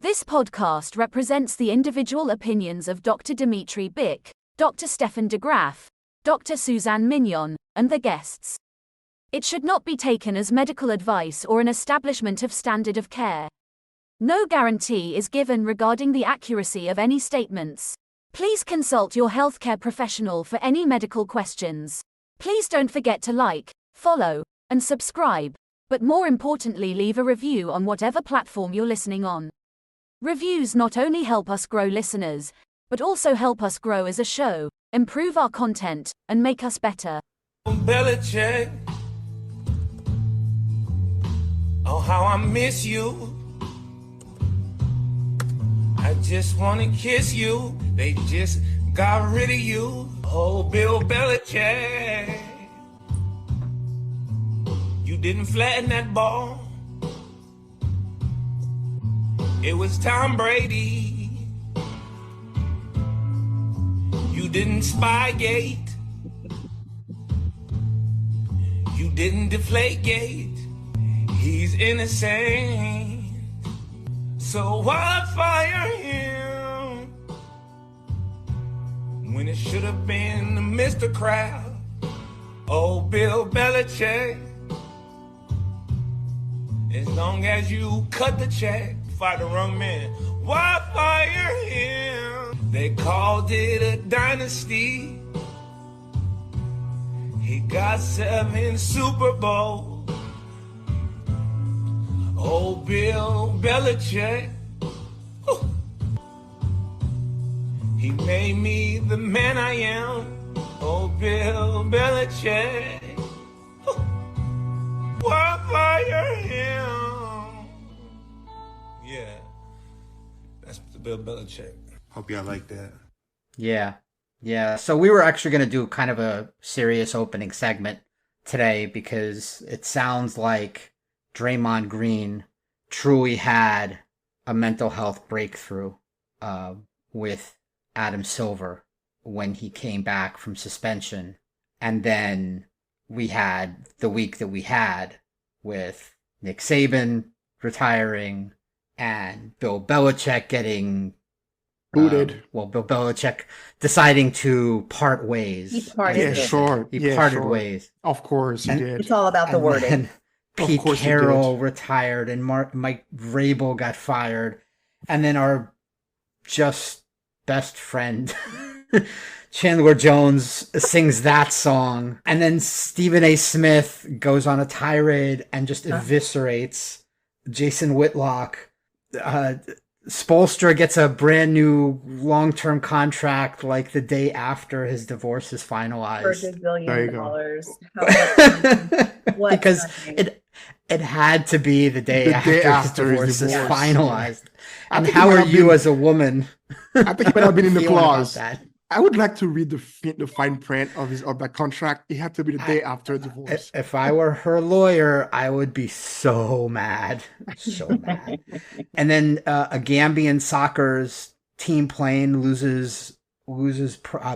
This podcast represents the individual opinions of Dr. Dimitri Bick, Dr. Stefan de Graaf, Dr. Suzanne Mignon, and the guests. It should not be taken as medical advice or an establishment of standard of care. No guarantee is given regarding the accuracy of any statements. Please consult your healthcare professional for any medical questions. Please don't forget to like, follow, and subscribe, but more importantly, leave a review on whatever platform you're listening on. Reviews not only help us grow listeners, but also help us grow as a show, improve our content, and make us better. Belichick, oh how I miss you. I just wanna kiss you. They just got rid of you. Oh Bill Belichick, you didn't flatten that ball. It was Tom Brady. You didn't Spygate. You didn't Deflategate. He's innocent. So why fire him when it should have been Mr. Kraft? Oh, Bill Belichick. As long as you cut the check, fight the wrong man. Why fire him? They called it a dynasty. He got 7 Super Bowls. Oh, Bill Belichick. Whew. He made me the man I am. Oh, Bill Belichick. Whew. Why fire him? Yeah, that's the Bill Belichick. Hope y'all like that. Yeah. So we were actually going to do kind of a serious opening segment today because it sounds like Draymond Green truly had a mental health breakthrough with Adam Silver when he came back from suspension. And then we had the week that we had with Nick Saban retiring and Bill Belichick getting booted. Bill Belichick deciding to part ways. He parted ways. Of course he did. It's all about the wording. Pete Carroll retired and Mike Vrabel got fired. And then our just best friend, Chandler Jones, sings that song. And then Stephen A. Smith goes on a tirade and just eviscerates Jason Whitlock. Spoelstra gets a brand new long-term contract like the day after his divorce is finalized. $1 billion. Because it had to be the day after his divorce is finalized. And how are you as a woman? I think it might have been in the clause. I would like to read the fine print of that contract. It had to be the day after divorce. If I were her lawyer, I would be so mad. So mad. And then a Gambian soccer's team plane loses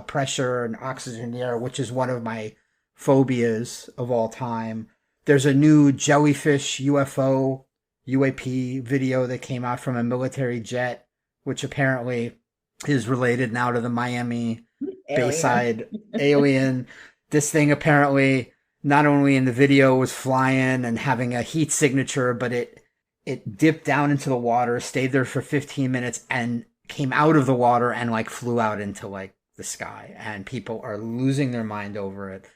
pressure and oxygen in the air, which is one of my phobias of all time. There's a new jellyfish UAP video that came out from a military jet, which apparently is related now to the Miami Bayside alien. This thing apparently not only in the video was flying and having a heat signature, but it dipped down into the water, stayed there for 15 minutes and came out of the water and like flew out into like the sky, and people are losing their mind over it.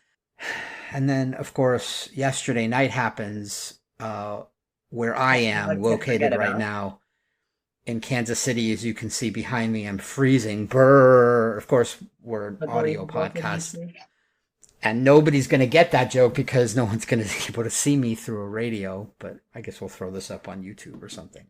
And then of course yesterday night happens where I am located right now. In Kansas City, as you can see behind me, I'm freezing. Brrr. Of course, we're an audio podcast. And nobody's going to get that joke because no one's going to be able to see me through a radio. But I guess we'll throw this up on YouTube or something.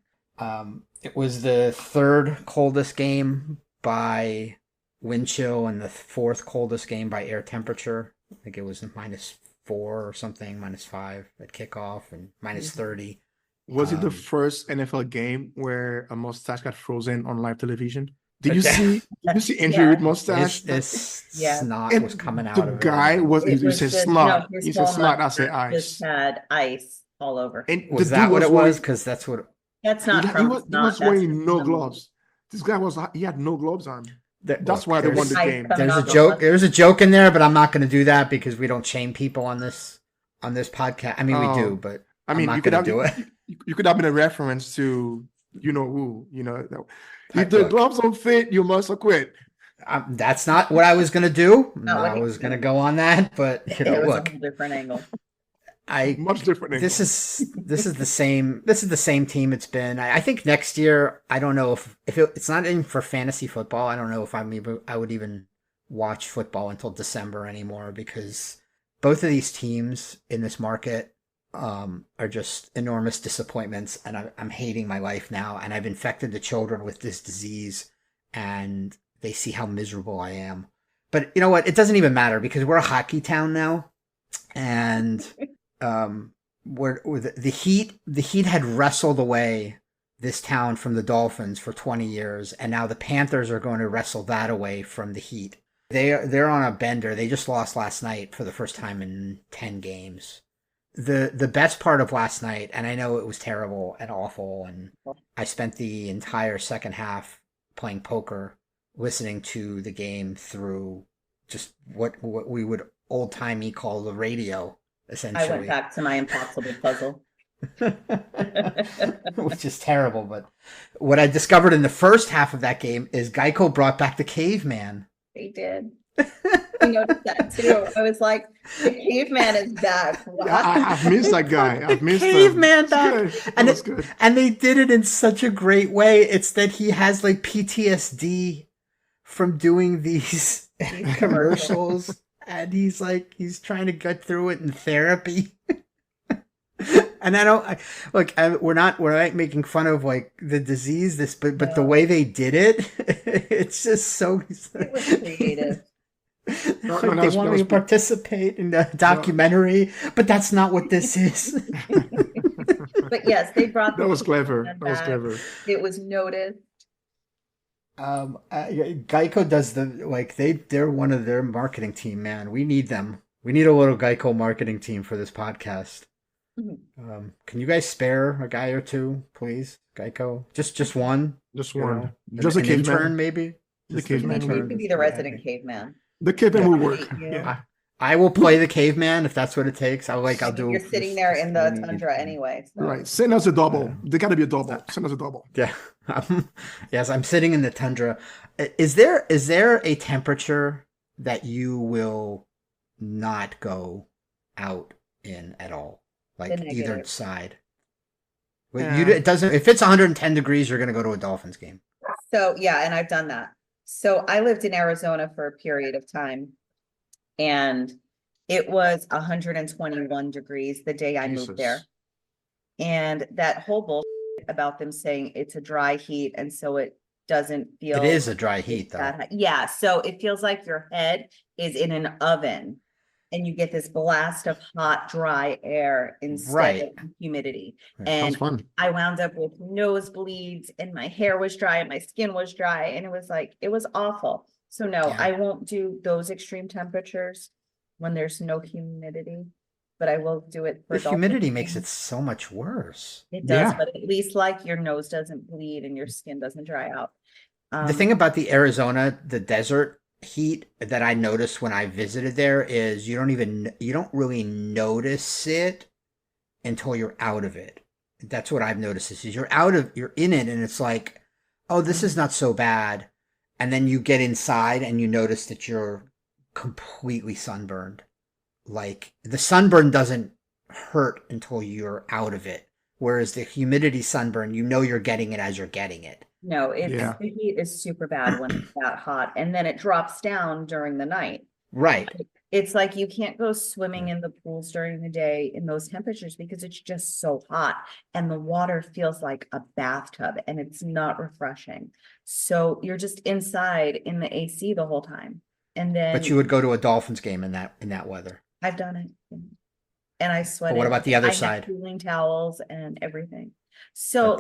It was the 3rd coldest game by wind chill and the 4th coldest game by air temperature. I think it was -4 or something, -5 at kickoff and -30. Was it the first NFL game where a mustache got frozen on live television? Did you see injury with mustache? Snot was coming out the of it. The guy he said snot. He said snot, I said ice. Just had ice all over. And was that what it was? Because that's what That's not He from. was That's wearing no from- gloves. This guy he had no gloves on. That's Look, why they won the Psych game. coming There's a off the joke. left. There's a joke in there, but I'm not going to do that because we don't shame people on this podcast. I mean, we do, but I mean, I'm you not could going to have do it. you could have been a reference to you know who, you know. If Look. the gloves don't fit, you must acquit. That's not what I was going to do. Not what I he was going to said. go on that, but It was look, a whole different angle. Much different. This is the same team it's been. I think next year, I don't know if it's not in for fantasy football. I don't know if I would even watch football until December anymore, because both of these teams in this market are just enormous disappointments, and I'm hating my life now. And I've infected the children with this disease, and they see how miserable I am. But you know what? It doesn't even matter because we're a hockey town now, and where the Heat had wrestled away this town from the Dolphins for 20 years, and now the Panthers are going to wrestle that away from the Heat. They're on a bender. They just lost last night for the first time in 10 games. The best part of last night, and I know it was terrible and awful, and I spent the entire second half playing poker, listening to the game through just what we would old-timey call the radio, essentially. I went back to my impossible puzzle. Which is terrible, but what I discovered in the first half of that game is Geico brought back the caveman. They did. I noticed that too. I was like, the caveman is back. What? I've missed that guy. I've missed caveman back. And it's good. And they did it in such a great way. It's that he has like PTSD from doing these commercials, and he's trying to get through it in therapy. And we're not making fun of like the disease, but the way they did it, it's just so. It was creative. They want me to participate in the documentary, but that's not what this is. But yes, they brought. That was clever. That was clever. It was noticed. Geico does they're one of their marketing team, man. We need them. We need a little Geico marketing team for this podcast. Mm-hmm. Can you guys spare a guy or two, please? Geico, just one. Just one. Just an intern, maybe. The caveman. You could be the resident caveman. The caveman will work. Yeah. I will play the caveman if that's what it takes. I'll do. You're sitting there in the tundra anyway. So. Right. Send us a double. They got to be a double. Send us a double. Yeah. Yes, I'm sitting in the tundra. Is there a temperature that you will not go out in at all? Like either side? It doesn't. If it's 110 degrees, you're going to go to a Dolphins game. So yeah, and I've done that. So I lived in Arizona for a period of time, and it was 121 degrees the day I moved there. And that whole bullshit about them saying it's a dry heat, and so it doesn't feel. It is a dry heat, though. Yeah, so it feels like your head is in an oven, and you get this blast of hot, dry air instead of humidity. And Sounds fun. I wound up with nosebleeds, and my hair was dry and my skin was dry, and it was awful. So no, I won't do those extreme temperatures when there's no humidity, but I will do it for the humidity makes it so much worse. It does, but at least like your nose doesn't bleed and your skin doesn't dry out. The thing about the Arizona, the desert heat that I noticed when I visited there is you don't really notice it until you're out of it. That's what I've noticed is you're in it and it's like, oh, this is not so bad. And then you get inside and you notice that you're completely sunburned. Like the sunburn doesn't hurt until you're out of it. Whereas the humidity sunburn, you're getting it as you're getting it. No, the heat is super bad when it's that hot, and then it drops down during the night. Right. It's like you can't go swimming in the pools during the day in those temperatures because it's just so hot, and the water feels like a bathtub, and it's not refreshing. So you're just inside in the AC the whole time, and then. But you would go to a Dolphins game in that weather. I've done it, and I sweated. But what about the other side? I had cooling towels and everything. So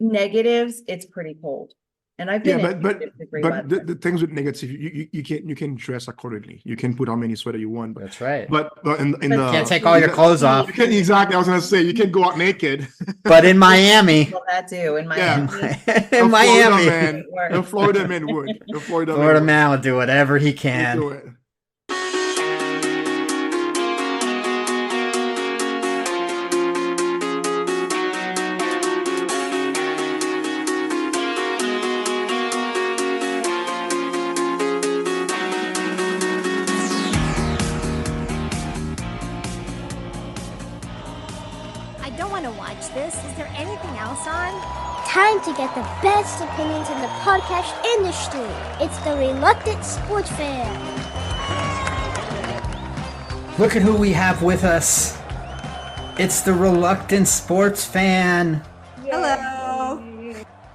negatives, it's pretty cold. And I've been Yeah, in but 50-degree but weather. the things with negative, you can dress accordingly. You can put how many sweater you want. That's right. But in But the Can't take all your clothes off. you can exactly. I was gonna say you can go out naked. But in Miami, People that do in Yeah. Miami. in Miami, The Florida man would. The Florida Florida would. man will do whatever he He'd do can. it. I don't want to watch this. Is there anything else on? Time to get the best opinions in the podcast industry. It's the Reluctant Sports Fan. Look at who we have with us. It's the Reluctant Sports Fan. Hello.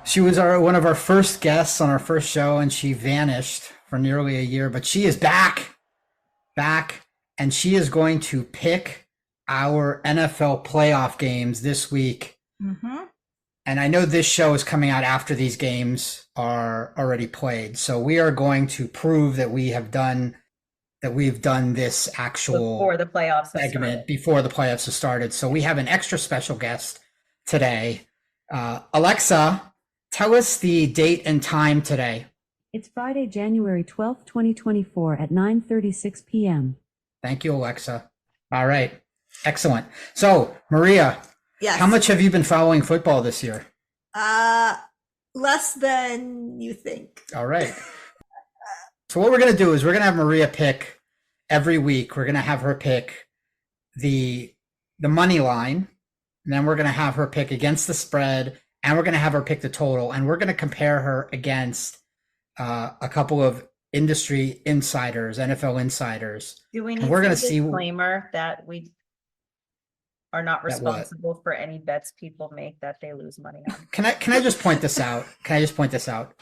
She was one of our first guests on our first show, and she vanished for nearly a year, but she is back, and she is going to pick our NFL playoff games this week. Mm-hmm. And I know this show is coming out after these games are already played, so we are going to prove that we've done this actual Before the playoffs have segment started. before the playoffs have started. So we have an extra special guest today. Alexa, tell us the date and time today. It's Friday, January 12th, 2024 at 9:36 p.m. Thank you, Alexa. All right. Excellent. So, Maria, Yes. how much have you been following football this year? Less than you think. All right. So what we're going to do is we're going to have Maria pick every week. We're going to have her pick the money line, and then we're going to have her pick against the spread, and we're going to have her pick the total, and we're going to compare her against a couple of industry insiders, NFL insiders. Do we And need we're gonna some see- disclaimer that we are not That what? responsible for any bets people make that they lose money on? Can I just point this out?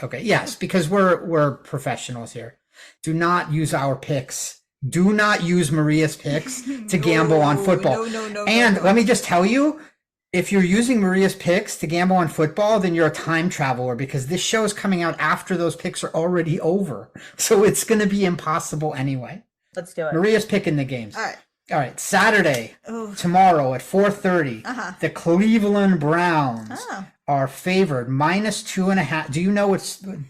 Okay. Yes, because we're professionals here. Do not use our picks. Do not use Maria's picks to gamble on football. No. And let me just tell you, if you're using Maria's picks to gamble on football, then you're a time traveler, because this show is coming out after those picks are already over. So it's going to be impossible anyway. Let's do it. Maria's picking the games. All All right. Saturday, right. tomorrow at 4:30, the Cleveland Browns Oh. are favored -2.5. Do you know what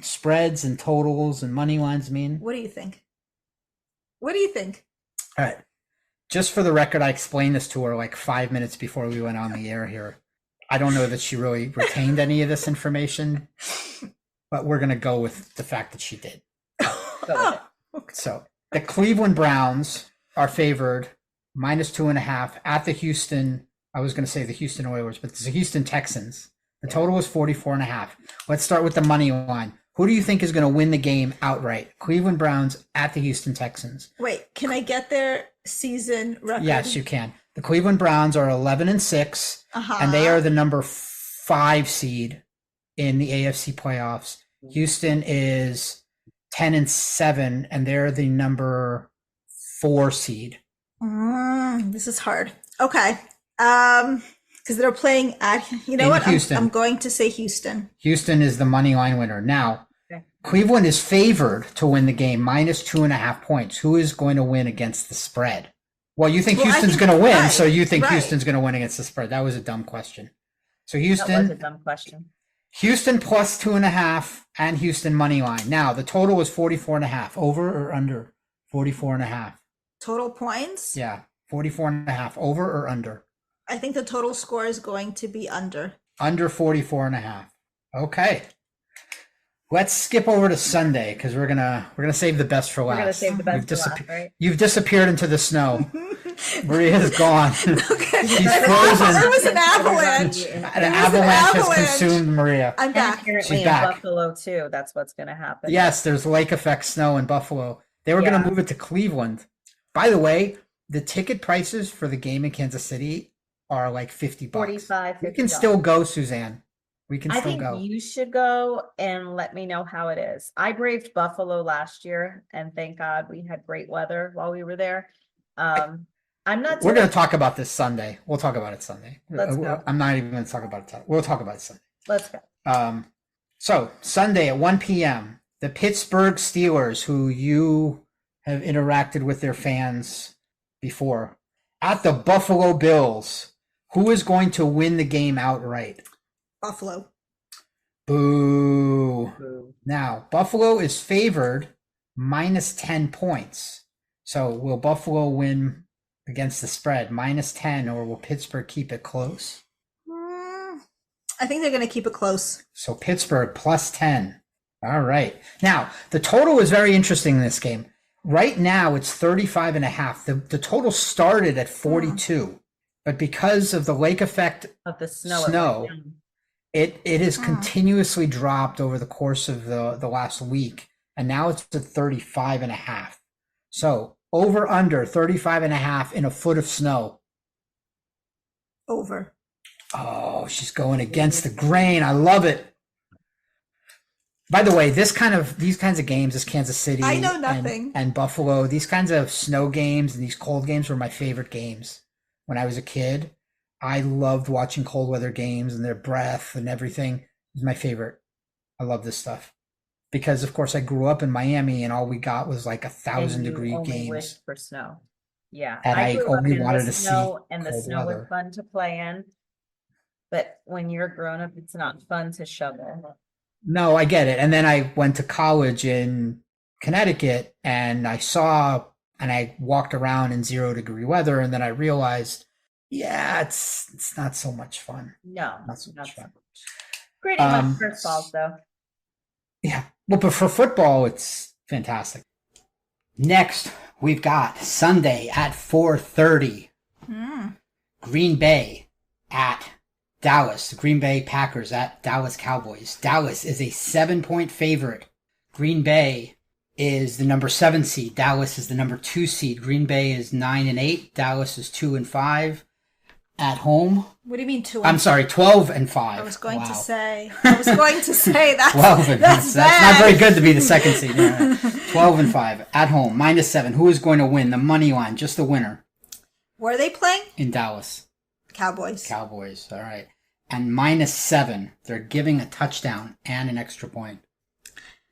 spreads and totals and money lines mean? What do you think? What do you think? All right. Just for the record, I explained this to her like 5 minutes before we went on the air here. I don't know that she really retained any of this information, but we're going to go with the fact that she did. Go with it. So the Cleveland Browns are favored -2.5 at the Houston. I was going to say the Houston Oilers, but it's the Houston Texans. The total is 44.5. Let's start with the money line. Who do you think is going to win the game outright? Cleveland Browns at the Houston Texans. Wait, can I get their season record? Yes, you can. The Cleveland Browns are 11-6, Uh-huh. and they are the number 5 seed in the AFC playoffs. Houston is 10-7, and they're the number 4 seed. This is hard. Okay. Because they're playing at, you know In what? Houston. I'm going to say Houston. Houston is the money line winner. Now, Okay. Cleveland is favored to win the game -2.5 points. Who is going to win against the spread? Well, you think Well, I Houston's think- going to win, right, so you think right. Houston's going to win against the spread. That was a dumb question. So That was a Houston dumb question. +2.5 and Houston money line. Now, the total is 44.5. Over or under 44.5? Total points? Yeah, 44.5. Over or under? I think the total score is going to be under. Under 44.5. Okay. Let's skip over to Sunday because we're gonna save the best for last. We're gonna save the best You've for last, right? You've disappeared into the snow. Maria's gone. Okay. She's There frozen. was an avalanche. An There was an avalanche has avalanche. consumed Maria. I'm And back. apparently She's in back. Buffalo too. That's what's going to happen. Yes, there's lake effect snow in Buffalo. They were going Yeah. to move it to Cleveland. By the way, the ticket prices for the game in Kansas City are like $50. 45, We can $50. still go, Suzanne. We can I still think go. you should go and let me know how it is. I braved Buffalo last year, and thank God we had great weather while we were there. I'm not. We're doing- going to talk about this Sunday. We'll talk about it Sunday. Let's go. I'm not even going to talk about it. We'll talk about it Sunday. Let's go. So Sunday at 1 p.m., the Pittsburgh Steelers, who you have interacted with their fans before, at the Buffalo Bills. Who is going to win the game outright? Buffalo. Boo. Now, Buffalo is favored minus 10 points. So will Buffalo win against the spread minus 10, or will Pittsburgh keep it close? I think they're going to keep it close. So Pittsburgh plus 10. All right. Now, the total is very interesting in this game. Right now, it's 35.5. The total started at 42, but because of the lake effect Of the snow. it has continuously dropped over the course of the last week, and now it's at 35.5. So over under 35.5 in a foot of snow. Over. Oh, she's going against the grain. I love it. By the way, these kinds of games, this Kansas City I know nothing. and Buffalo, these kinds of snow games and these cold games were my favorite games when I was a kid. I loved watching cold weather games and their breath and everything. It was my favorite. I love this stuff because, of course, I grew up in Miami and all we got was like 1,000-degree games. Wished for snow. Yeah, And I grew up only in wanted the to see snow, and the cold snow weather. was fun to play in. But when you're grown up, it's not fun to shovel. No, I get it. And then I went to college in Connecticut and I walked around in 0-degree weather, and then I realized, yeah, it's not so much fun. No, Not so much fun. Pretty much for balls though. Yeah. Well, but for football, it's fantastic. Next, we've got Sunday at 4:30. Green Bay at Dallas. The Green Bay Packers at Dallas Cowboys. Dallas is a 7-point favorite. Green Bay is the number 7 seed. Dallas is the number 2 seed. Green Bay is 9-8. Dallas is 2-5 at home. What do you mean 2? I'm sorry, 12-5. I was going to say that. 12 and that's that's bad. not very good to be the second seed. Yeah. 12-5 at home, -7. Who is going to win the money line? Just the winner Where are they playing? in Dallas. Cowboys. Cowboys. All right. And -7. They're giving a touchdown and an extra point.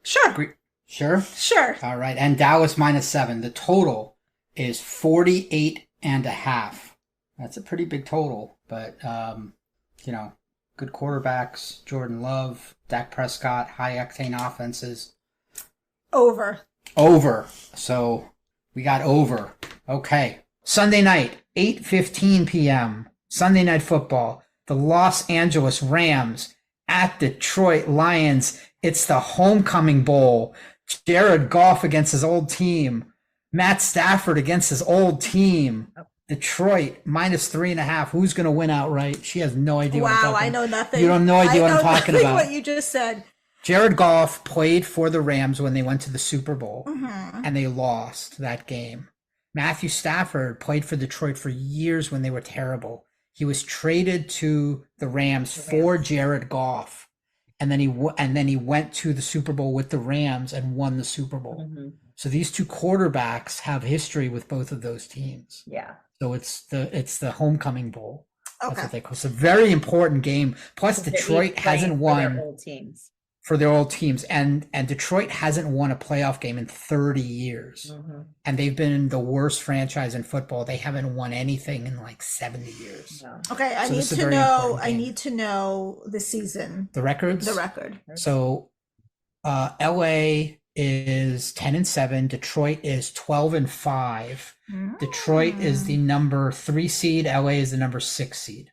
Sure. Sure? Sure. All right. And Dallas -7. The total is 48.5. That's a pretty big total, but, good quarterbacks, Jordan Love, Dak Prescott, high octane offenses. Over. So we got over. Okay. Sunday night, 8:15 p.m. Sunday Night Football. The Los Angeles Rams at Detroit Lions. It's the homecoming bowl. Jared Goff against his old team. Matt Stafford against his old team. Detroit -3.5. Who's going to win outright? She has no idea what I'm talking about. Wow, I know nothing. You have no idea what I'm talking about. What you just said. Jared Goff played for the Rams when they went to the Super Bowl, and they lost that game. Matthew Stafford played for Detroit for years when they were terrible. He was traded to the Rams for Jared Goff, and then he went to the Super Bowl with the Rams and won the Super Bowl. So these two quarterbacks have history with both of those teams. Yeah. So it's the homecoming bowl. Okay. That's what they call it. It's a very important game. Plus, Detroit hasn't won for their old teams, and Detroit hasn't won a playoff game in 30 years. And they've been the worst franchise in football. They haven't won anything in like 70 years. No. Okay, I need to know the season. The records? The record. So LA is 10-7. Detroit is 12-5. Detroit is the number 3 seed. LA is the number 6 seed.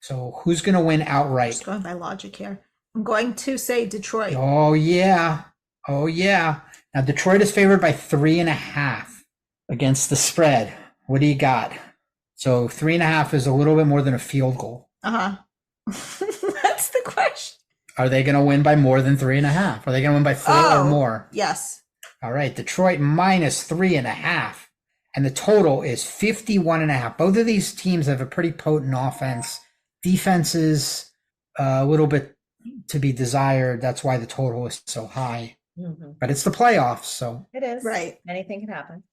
So who's going to win outright? Just going by logic here. I'm going to say Detroit. Oh yeah. Now Detroit is favored by 3.5 against the spread. What do you got? So 3.5 is a little bit more than a field goal. That's the question. Are they going to win by more than 3.5? Are they going to win by 4 or more? Yes. All right. Detroit -3.5. And the total is 51.5. Both of these teams have a pretty potent offense. Defense is a little bit to be desired. That's why the total is so high. But it's the playoffs, so. It is. Right. Anything can happen.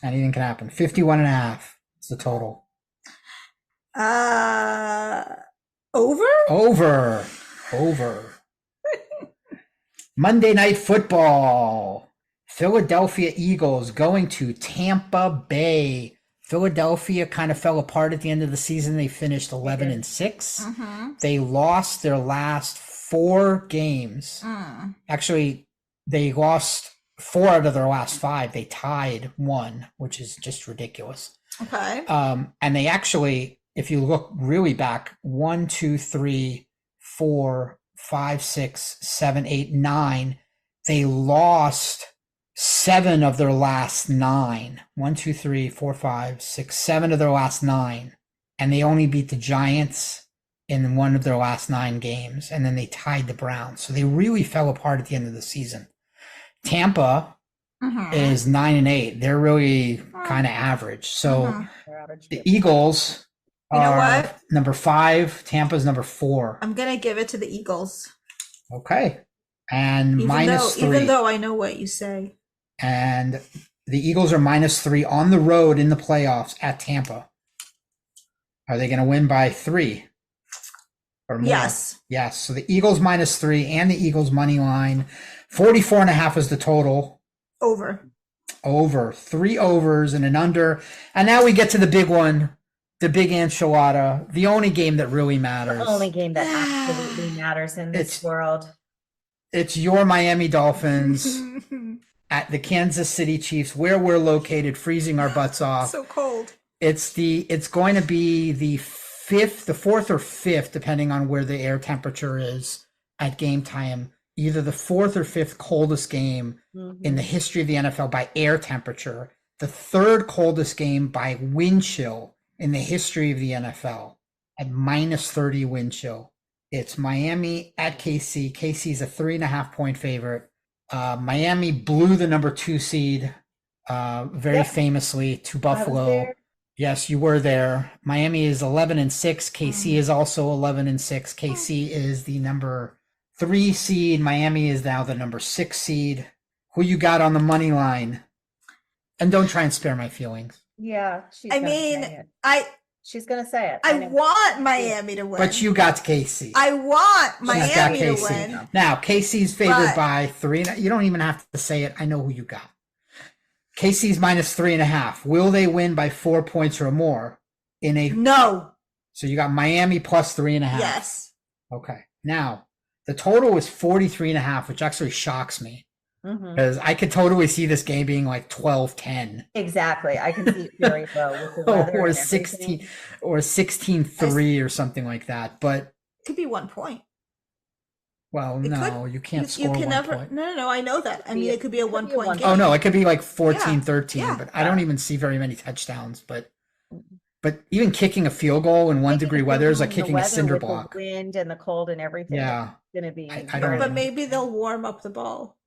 Anything can happen. 51.5 is the total. Over? Over. Monday Night Football. Philadelphia Eagles going to Tampa Bay. Philadelphia kind of fell apart at the end of the season. They finished 11-6. They lost their last 4 games. Actually, they lost 4 out of their last 5. They tied 1, which is just ridiculous. Okay. And they actually, if you look really back, 1, 2, 3, 4, 5, 6, 7, 8, 9, they lost 7 of their last 9. 1, 2, 3, 4, 5, 6, 7 of their last 9. And they only beat the Giants in 1 of their last 9 games. And then they tied the Browns. So they really fell apart at the end of the season. Tampa is 9-8. They're really kind of average. So the Eagles are number 5. Tampa's number 4. I'm going to give it to the Eagles. Okay. And -3. Even though I know what you say. And the Eagles are -3 on the road in the playoffs at Tampa. Are they going to win by 3 or more? Yes. Yes. So the Eagles -3 and the Eagles money line. 44.5 is the total. Over. 3 overs and an under. And now we get to the big one, the big enchilada, the only game that really matters. The only game that absolutely matters in this world. It's your Miami Dolphins at the Kansas City Chiefs, where we're located, freezing our butts off. So cold. It's going to be the 4th or 5th, depending on where the air temperature is at game time. Either the 4th or 5th coldest game in the history of the NFL by air temperature. The 3rd coldest game by wind chill in the history of the NFL at -30 wind chill. It's Miami at KC. KC is a 3.5-point favorite. Miami blew the number 2 seed very famously to Buffalo. Yes, you were there. Miami is 11-6. KC is also 11-6. KC is the number 3 seed. Miami is now the number 6 seed. Who you got on the money line? And don't try and spare my feelings. Yeah, she's gonna say it. I want Miami to win. But you got KC. I want Miami to win. Now, KC's favored by 3. You don't even have to say it. I know who you got. KC's -3.5. Will they win by 4 points or more? No. So you got Miami plus 3.5. Yes. Okay. Now, the total is 43.5, which actually shocks me. Because I could totally see this game being like 12-10. Exactly. I can see it very low with the weather or 16 or 16-3 or something like that. But it could be 1 point. Well, no, you can't score you can 1 never, point. No, I know that. I mean, it could be a 1 point game. Oh, no, it could be like 14-13, but I don't even see very many touchdowns. But even kicking a field goal in 1-degree weather is like kicking a cinder block. The wind and the cold and everything. Yeah. It's going to be. I don't But know. maybe they'll warm up the ball.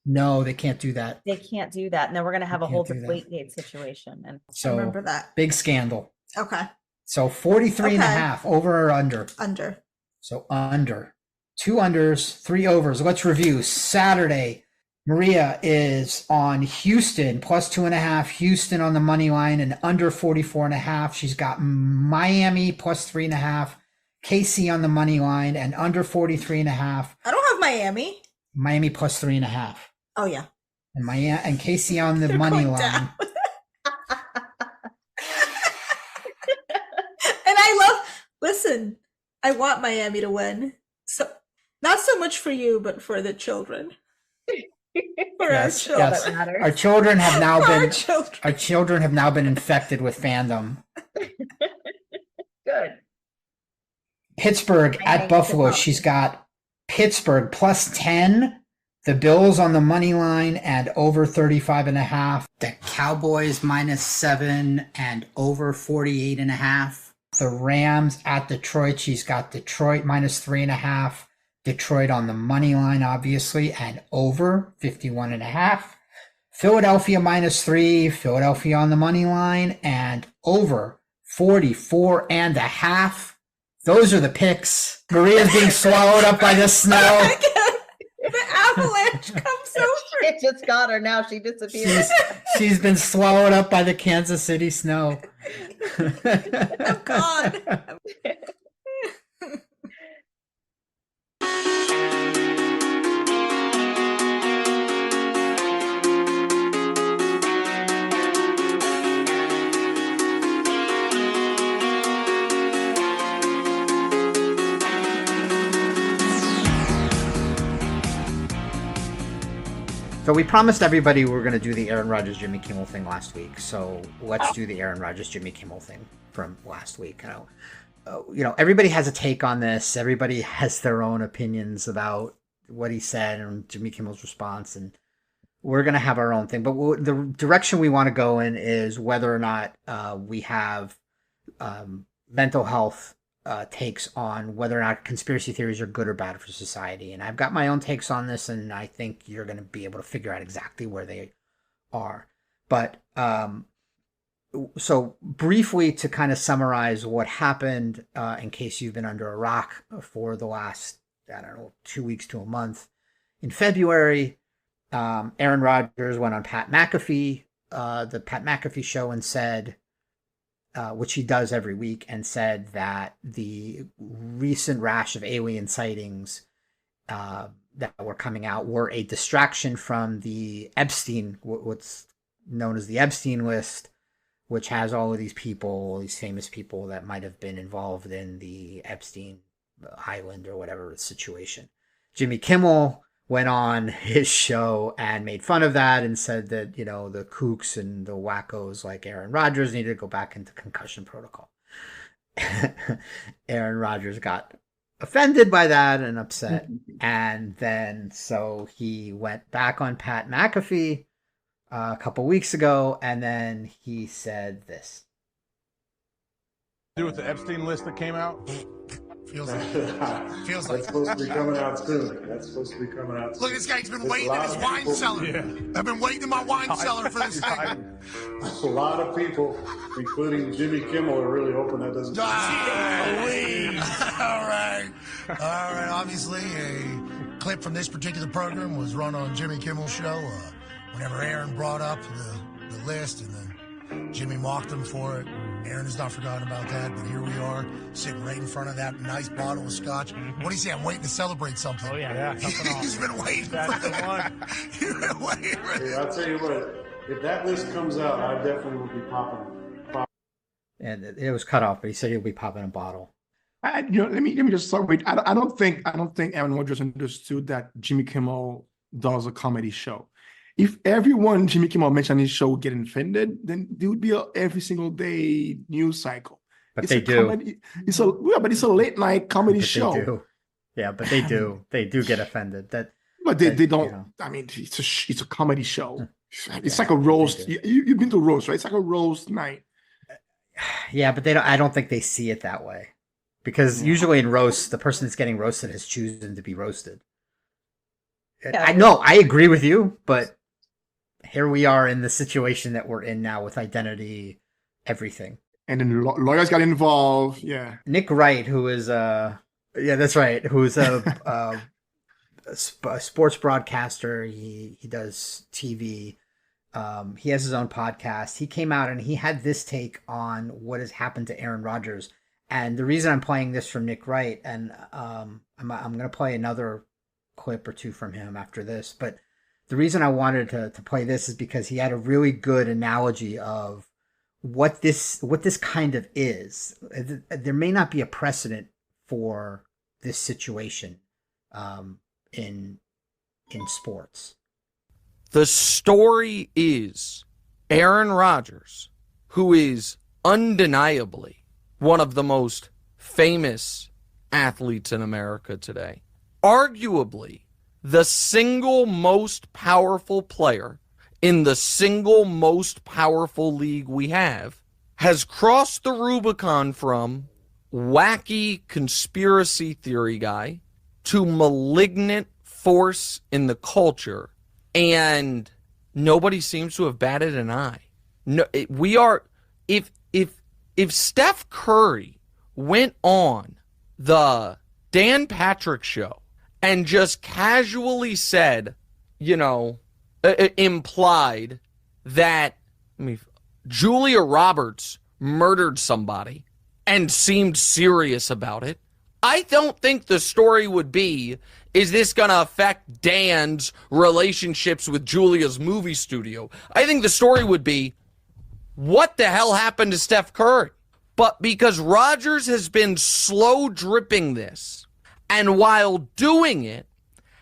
No, they can't do that. They can't do that. And then we're going to have a whole Deflategate situation. And So I remember that. Big scandal. Okay. So 43.5, over or under? Under. So under. 2 unders, 3 overs. Let's review. Saturday, Maria is on Houston, plus 2.5. Houston on the money line and under 44.5. She's got Miami plus 3.5. KC on the money line and under 43.5. I don't have Miami. Miami plus 3.5. Oh, yeah. And Miami and KC on the money line. And listen, I want Miami to win. So not so much for you, but for the children. For our children. Yes. Our children have now our children have now been infected with fandom. Good. Pittsburgh at Buffalo. She's got Pittsburgh plus 10. The Bills on the money line and over 35.5. The Cowboys -7 and over 48.5. The Rams at Detroit. She's got Detroit -3.5. Detroit on the money line, obviously, and over 51.5. Philadelphia -3. Philadelphia on the money line and over 44.5. Those are the picks. Maria's being swallowed up by the snow. The avalanche comes over. It just got her. Now she disappears. She's been swallowed up by the Kansas City snow. Oh, God. So we promised everybody we were going to do the Aaron Rodgers, Jimmy Kimmel thing last week. So let's do the Aaron Rodgers, Jimmy Kimmel thing from last week. Everybody has a take on this. Everybody has their own opinions about what he said and Jimmy Kimmel's response. And we're going to have our own thing. But the direction we want to go in is whether or not we have mental health takes on whether or not conspiracy theories are good or bad for society. And I've got my own takes on this, and I think you're going to be able to figure out exactly where they are. But so briefly to kind of summarize what happened, in case you've been under a rock for the last, 2 weeks to a month. In February, Aaron Rodgers went on Pat McAfee, the Pat McAfee show, and said, which he does every week, and said that the recent rash of alien sightings that were coming out were a distraction from the Epstein, what's known as the Epstein list, which has all of these people, these famous people that might have been involved in the Epstein Island or whatever situation. Jimmy Kimmel went on his show and made fun of that and said that, the kooks and the wackos like Aaron Rodgers needed to go back into concussion protocol. Aaron Rodgers got offended by that and upset. And then so he went back on Pat McAfee a couple weeks ago, and then he said this. Do with the Epstein list that came out? Feels like That's supposed to be coming out soon. That's supposed to be coming out soon. Look, this guy's been waiting in his wine cellar. Yeah. I've been waiting in my wine cellar for this thing. A lot of people, including Jimmy Kimmel, are really hoping that doesn't. All right. Obviously, a clip from this particular program was run on Jimmy Kimmel's show. Whenever Aaron brought up the list, and then Jimmy mocked him for it. Aaron has not forgotten about that, but here we are, sitting right in front of that nice bottle of scotch. What do you say? I'm waiting to celebrate something. Oh, yeah. He's been waiting That's for the that. one. He's been waiting for Hey, I'll tell you what, if that list comes out, I definitely will be popping. And it was cut off, but he said he'll be popping a bottle. Let me just start with, I don't think Aaron Rodgers understood that Jimmy Kimmel does a comedy show. If everyone Jimmy Kimmel mentioned his show would get offended, then there would be a every single day news cycle. But they do. Comedy, it's a late night comedy show. They do. Yeah, but they do. They do get offended. But they don't. I mean, it's a comedy show. It's like a roast. You've been to roast, right? It's like a roast night. Yeah, but they don't. I don't think they see it that way, because usually in roasts, the person that's getting roasted has chosen to be roasted. Yeah. I agree with you, but here we are in the situation that we're in now with identity, everything. And then lawyers got involved. Yeah. Nick Wright, who is that's right, who's a sports broadcaster. He does TV. He has his own podcast. He came out and he had this take on what has happened to Aaron Rodgers. And the reason I'm playing this from Nick Wright, and I'm going to play another clip or two from him after this, but the reason I wanted to play this is because he had a really good analogy of what this kind of is. There may not be a precedent for this situation in sports. The story is Aaron Rodgers, who is undeniably one of the most famous athletes in America today, arguably the single most powerful player in the single most powerful league we have, has crossed the Rubicon from wacky conspiracy theory guy to malignant force in the culture, and nobody seems to have batted an eye. No, if Steph Curry went on the Dan Patrick show and just casually said, implied that Julia Roberts murdered somebody and seemed serious about it, I don't think the story would be, is this going to affect Dan's relationships with Julia's movie studio? I think the story would be, what the hell happened to Steph Curry? But because Rodgers has been slow dripping this, and while doing it,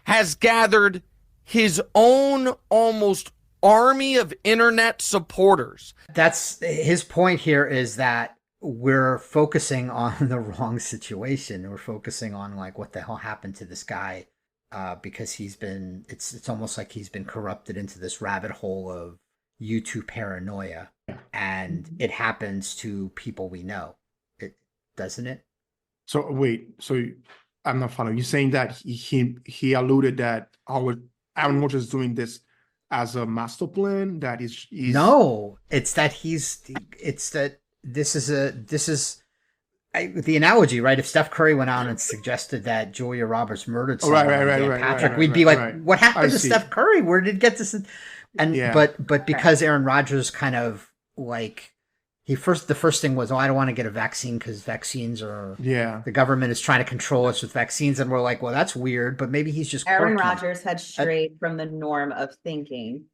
has gathered his own almost army of internet supporters. That's his point here, is that we're focusing on the wrong situation. We're focusing on like what the hell happened to this guy, because it's almost like he's been corrupted into this rabbit hole of YouTube paranoia, and it happens to people we know. It doesn't it? So wait, so I'm not following. You're saying that he alluded that Aaron Rodgers is doing this as a master plan, that he's no, it's that this is the analogy, right? If Steph Curry went out and suggested that Julia Roberts murdered someone, Patrick, we'd be like, what happened to Steph Curry? Where did it get this? And but because Aaron Rodgers kind of like the first thing was, I don't want to get a vaccine because vaccines are the government is trying to control us with vaccines, and we're like, well, that's weird, but maybe he's just Aaron quirky. Rodgers had strayed from the norm of thinking,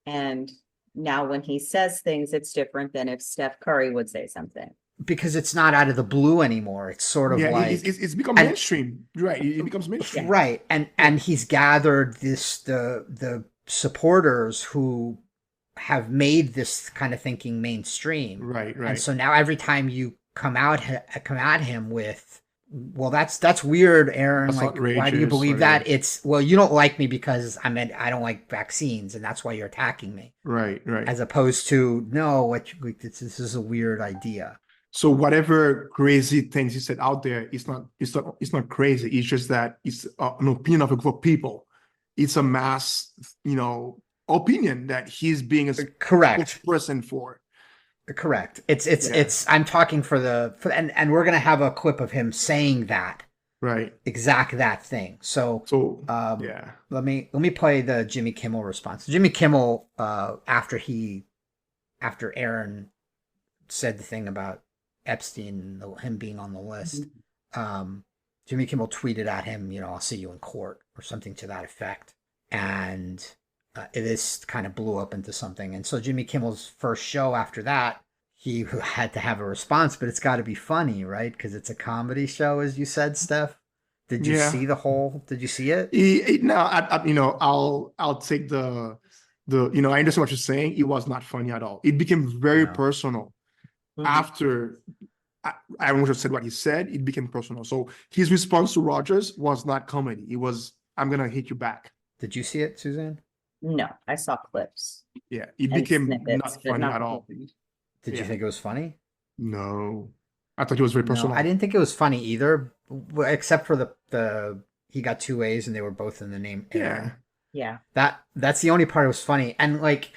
and now when he says things, it's different than if Steph Curry would say something. Because it's not out of the blue anymore. It's sort of like it's become mainstream, right? It becomes mainstream, right? And he's gathered the supporters who have made this kind of thinking mainstream, right? And so now every time you come at him with, well, that's weird, Aaron. That's like, why do you believe that? It's, well, you don't like me because I don't like vaccines, and that's why you're attacking me, right? As opposed to, no, this is a weird idea. So whatever crazy things he said out there, it's not crazy. It's just that it's an opinion of a group of people. It's a mass, opinion that he's being a correct person for. Correct. It's. I'm talking and we're gonna have a clip of him saying that. Right. Exact that thing. So Let me play the Jimmy Kimmel response. Jimmy Kimmel, after Aaron said the thing about Epstein, him being on the list, Jimmy Kimmel tweeted at him, I'll see you in court, or something to that effect. And this kind of blew up into something. And so Jimmy Kimmel's first show after that, he had to have a response, but it's got to be funny, right? Because it's a comedy show, as you said, Steph. Did you see did you see it? No, I'll take the I understand what you're saying. It was not funny at all. It became very personal. After Aaron Rodgers said what he said, it became personal. So his response to Rodgers was not comedy. It was, I'm going to hit you back. Did you see it, Suzanne? No, I saw clips. Yeah, it became not funny at all. Did you think it was funny? No. I thought it was very personal. No, I didn't think it was funny either, except for the he got 2 A's and they were both in the name Aaron. Yeah. That's the only part that was funny. And like,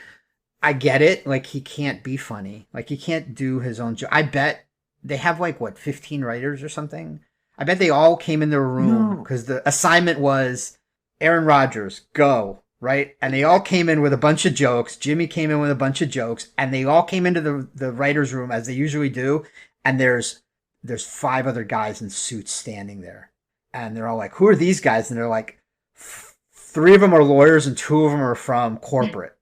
I get it. Like, he can't be funny. Like, he can't do his own joke. I bet they have 15 writers or something. I bet they all came in their room because the assignment was Aaron Rodgers, go, right? And they all came in with a bunch of jokes. Jimmy came in with a bunch of jokes, and they all came into the writer's room as they usually do. And there's 5 other guys in suits standing there. And they're all like, who are these guys? And they're like, 3 of them are lawyers and 2 of them are from corporate.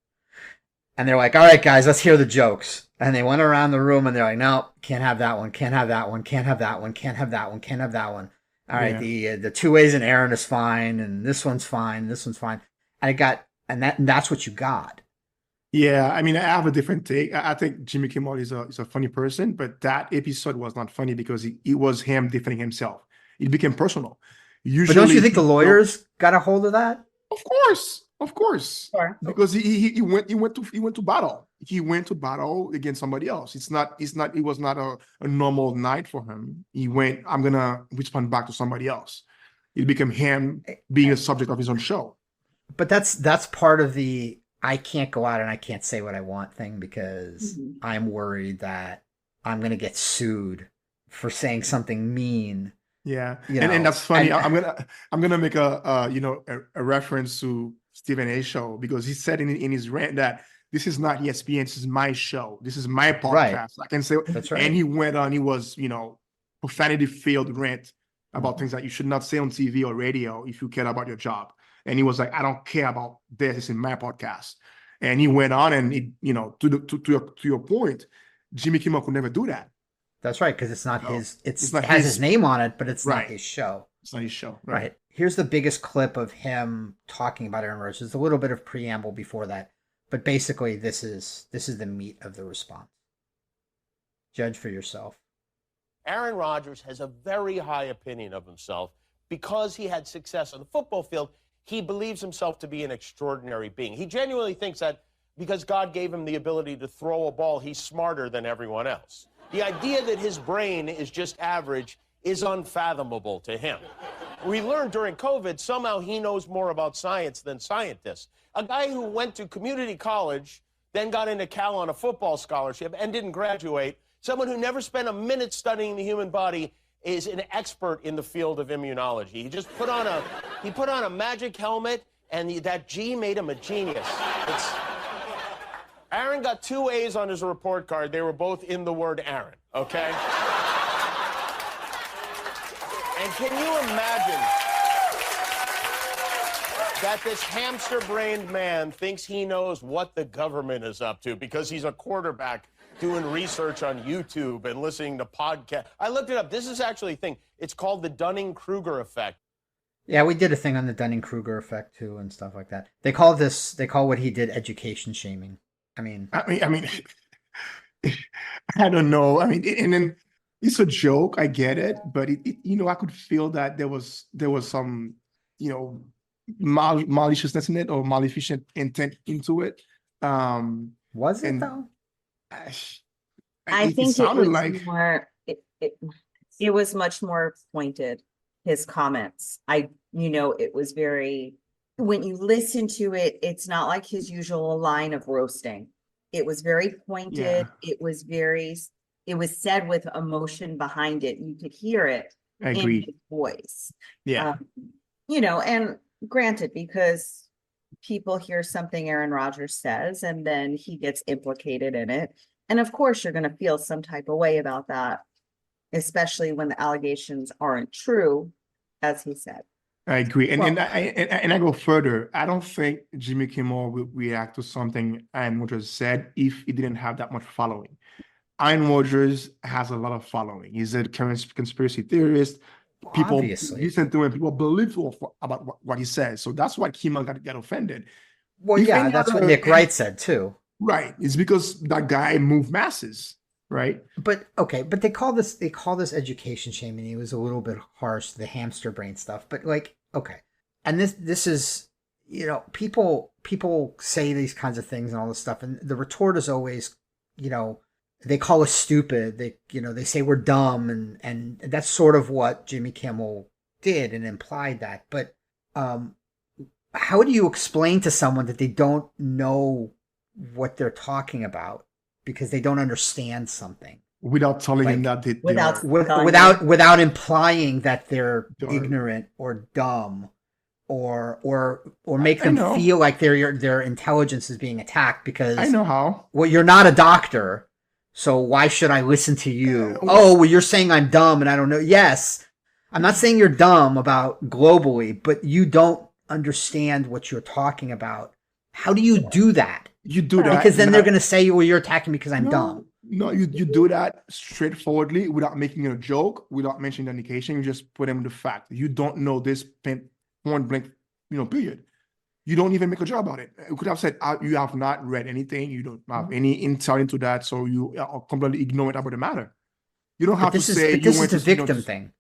And they're like, all right, guys, let's hear the jokes. And they went around the room and they're like, no, can't have that one, can't have that one, can't have that one, can't have that one, can't have that one. All right, the 2 A's in Aaron is fine, and this one's fine, this one's fine. And that's what you got. Yeah, I mean, I have a different take. I think Jimmy Kimmel is a funny person, but that episode was not funny because it was him defending himself. It became personal. Usually, but don't you think the lawyers got a hold of that? Of course, sure. Because he went to battle. He went to battle against somebody else. It was not a normal night for him. He went, I'm gonna respond back to somebody else. It became him being a subject of his own show. But that's part of the I can't go out and I can't say what I want thing because I'm worried that I'm gonna get sued for saying something mean. Yeah, and that's funny. I'm gonna make a reference to Stephen A. show because he said in his rant that this is not ESPN, this is my show, this is my podcast. Right. I can say that's right. And he went on. He was profanity-filled rant about things that you should not say on TV or radio if you care about your job. And he was like, I don't care about this. It's in my podcast. And he went on, and to your point, Jimmy Kimmel could never do that. That's right, because it's not his. It has his name on it, but it's not his show. It's not his show. Right. Here's the biggest clip of him talking about Aaron Rodgers. There's a little bit of preamble before that, but basically this is the meat of the response. Judge for yourself. Aaron Rodgers has a very high opinion of himself because he had success on the football field. He believes himself to be an extraordinary being. He genuinely thinks that because God gave him the ability to throw a ball, he's smarter than everyone else. The idea that his brain is just average is unfathomable to him. We learned during COVID, somehow he knows more about science than scientists. A guy who went to community college, then got into Cal on a football scholarship and didn't graduate, someone who never spent a minute studying the human body, is an expert in the field of immunology. He just put on a magic helmet, and that G made him a genius. Aaron got 2 A's on his report card. They were both in the word Aaron, okay? And can you imagine that this hamster-brained man thinks he knows what the government is up to because he's a quarterback doing research on YouTube and listening to podcasts. I looked it up. This is actually a thing. It's called the Dunning-Kruger effect. Yeah, we did a thing on the Dunning-Kruger effect too and stuff like that. They call what he did education shaming. I mean, I don't know. I mean, and then it's a joke. I get it, but I could feel that there was some, maliciousness in it or maleficent intent into it. Was it though? I think it sounded like more. It was much more pointed. His comments. It was very. When you listen to it, it's not like his usual line of roasting. It was very pointed. Yeah. It was said with emotion behind it. You could hear it in his voice. Yeah. And granted, because people hear something Aaron Rodgers says, and then he gets implicated in it. And of course, you're going to feel some type of way about that, especially when the allegations aren't true, as he said. I agree. And I go further. I don't think Jimmy Kimmel will react to something Aaron Rodgers said if he didn't have that much following. Aaron Rodgers has a lot of following. He's a conspiracy theorist. People listen to him. People believe about what he says. So that's why Kimmel got offended. Well, yeah, that's what Nick Wright said too. Right. It's because that guy moved masses. Right. But they call this education shaming. It was a little bit harsh, the hamster brain stuff. But and this is, people say these kinds of things and all this stuff, and the retort is always, they call us stupid. They say we're dumb, and that's sort of what Jimmy Kimmel did and implied that. But how do you explain to someone that they don't know what they're talking about because they don't understand something without telling them that without implying that they're ignorant or dumb or make them feel like their intelligence is being attacked because I know how. Well, you're not a doctor, so why should I listen to you? You're saying I'm dumb and I don't know. Yes, I'm not saying you're dumb about globally, but you don't understand what you're talking about. How do you do that? You do that because then they're going to say, well, you're attacking me because I'm dumb. No, you do that straightforwardly without making it a joke, without mentioning the indication. You just put them in the fact. You don't know this point blank, period. You don't even make a joke about it. You could have said, you have not read anything. You don't have any insight into that. So you are completely ignorant about the matter. You don't have to say. This is the victim thing.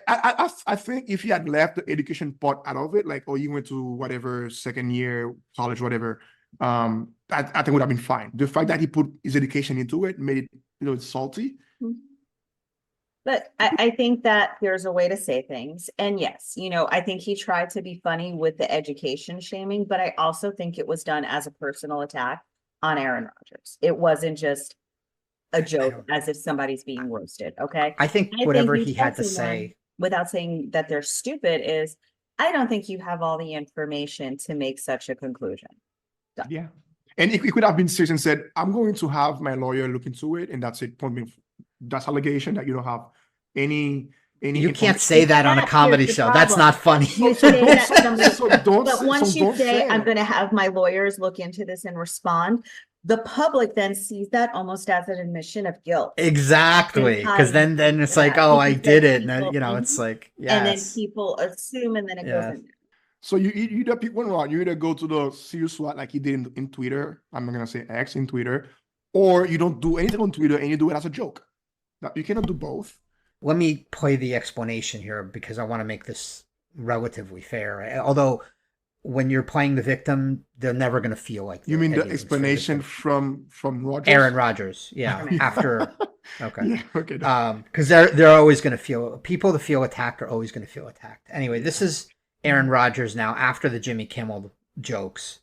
I think if he had left the education part out of it, you went to whatever second year college, whatever, I think would have been fine. The fact that he put his education into it made it, salty. But I think that there's a way to say things. And yes, I think he tried to be funny with the education shaming, but I also think it was done as a personal attack on Aaron Rodgers. It wasn't just a joke as if somebody's being roasted. Okay. I think whatever he had to say, without saying that they're stupid, is I don't think you have all the information to make such a conclusion. Done. Yeah. And it could have been serious and said, I'm going to have my lawyer look into it. And that's it. That's allegation that you don't have any you can't say that on a comedy show. That's not funny. You say that but once you say, I'm going to have my lawyers look into this and respond, the public then sees that almost as an admission of guilt. Exactly. Because then it's like, oh, I did it. And then, it's like, And then yes. people assume, and then it goes in. So you either pick one route. You either go to the serious SWAT like you did in Twitter. I'm not gonna say X in Twitter, or you don't do anything on Twitter and you do it as a joke. Now, you cannot do both. Let me play the explanation here because I want to make this relatively fair. Although when you're playing the victim, they're never going to feel like you mean the explanation from Rodgers? Aaron Rodgers, yeah. After okay, yeah, okay. Because they're always going to feel, people that feel attacked are always going to feel attacked. Anyway, this is Aaron Rodgers now after the Jimmy Kimmel jokes,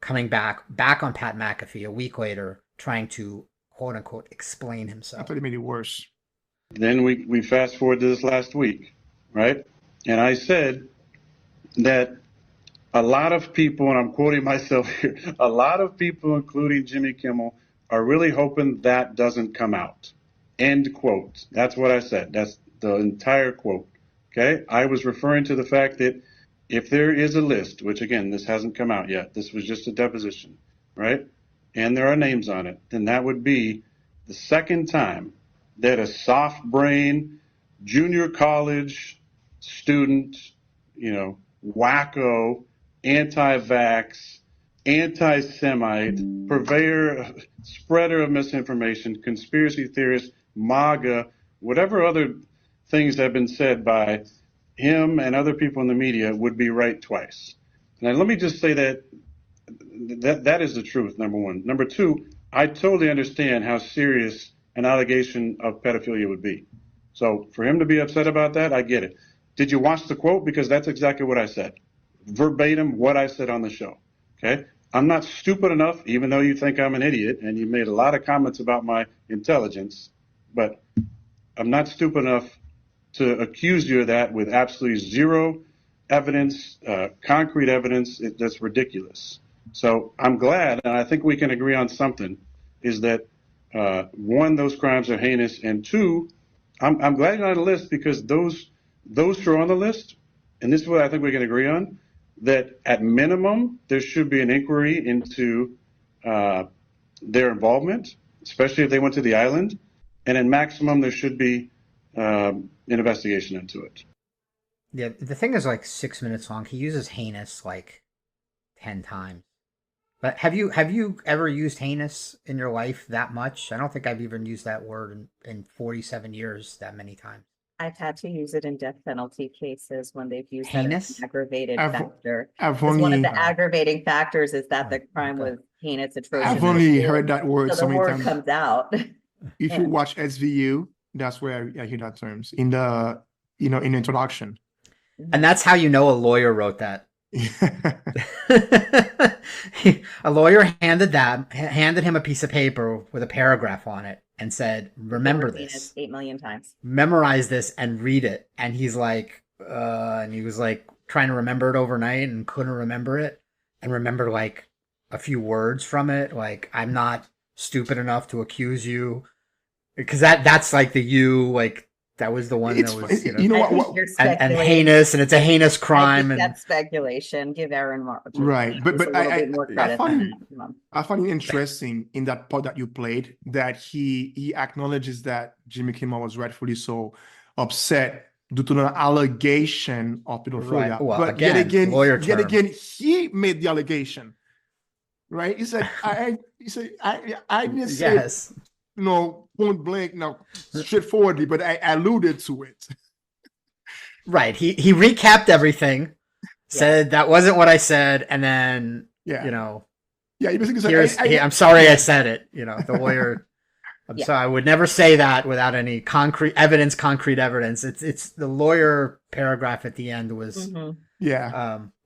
coming back on Pat McAfee a week later, trying to quote unquote explain himself. I thought he made it worse. Then we fast forward to this last week, right? And I said that a lot of people, and I'm quoting myself here, a lot of people, including Jimmy Kimmel, are really hoping that doesn't come out. End quote. That's what I said. That's the entire quote. Okay? I was referring to the fact that if there is a list, which again, this hasn't come out yet, this was just a deposition, right? And there are names on it, then that would be the second time that a soft brain, junior college student, wacko, anti-vax, anti-Semite, purveyor, spreader of misinformation, conspiracy theorist, MAGA, whatever other things have been said by him and other people in the media would be right twice. Now, let me just say that is the truth, number one. Number two, I totally understand how serious an allegation of pedophilia would be. So for him to be upset about that, I get it. Did you watch the quote? Because that's exactly what I said. Verbatim what I said on the show. Okay? I'm not stupid enough, even though you think I'm an idiot, and you made a lot of comments about my intelligence, but I'm not stupid enough to accuse you of that with absolutely zero evidence, concrete evidence. That's ridiculous. So I'm glad, and I think we can agree on something, is that one, those crimes are heinous, and two, I'm glad you're on the list because those who are on the list, and this is what I think we can agree on, that at minimum there should be an inquiry into their involvement, especially if they went to the island, and at maximum there should be an investigation into it. Yeah, the thing is like 6 minutes long. He uses heinous like 10 times. But have you ever used heinous in your life that much? I don't think I've even used that word in 47 years that many times. I've had to use it in death penalty cases when they've used heinous? that as an aggravated factor. One of the aggravating factors is that the crime was heinous, atrocious. I've only heard that word so so many word times. Comes out. If you watch SVU, that's where I hear that terms in the in the introduction. And that's how you know a lawyer wrote that. A lawyer handed him a piece of paper with a paragraph on it and said, remember this 8 million times, memorize this and read it. And he's like and he was like trying to remember it overnight and couldn't remember it and remembered like a few words from it, like I'm not stupid enough to accuse you, because that's like the you, like that was the one that was and heinous, and it's a heinous crime. And that's speculation. Give Aaron Rodgers right, but I find it interesting in that part that you played that he acknowledges that Jimmy Kimmel was rightfully so upset due to the allegation of pedophilia. Right. Well, but yet again, he made the allegation. Right? He said, I didn't say, yes. Point blank, straightforwardly, but I alluded to it. Right. He recapped everything, said that wasn't what I said, and then he basically said, I'm sorry I said it. The lawyer. I'm sorry, I would never say that without any concrete evidence. It's the lawyer paragraph at the end was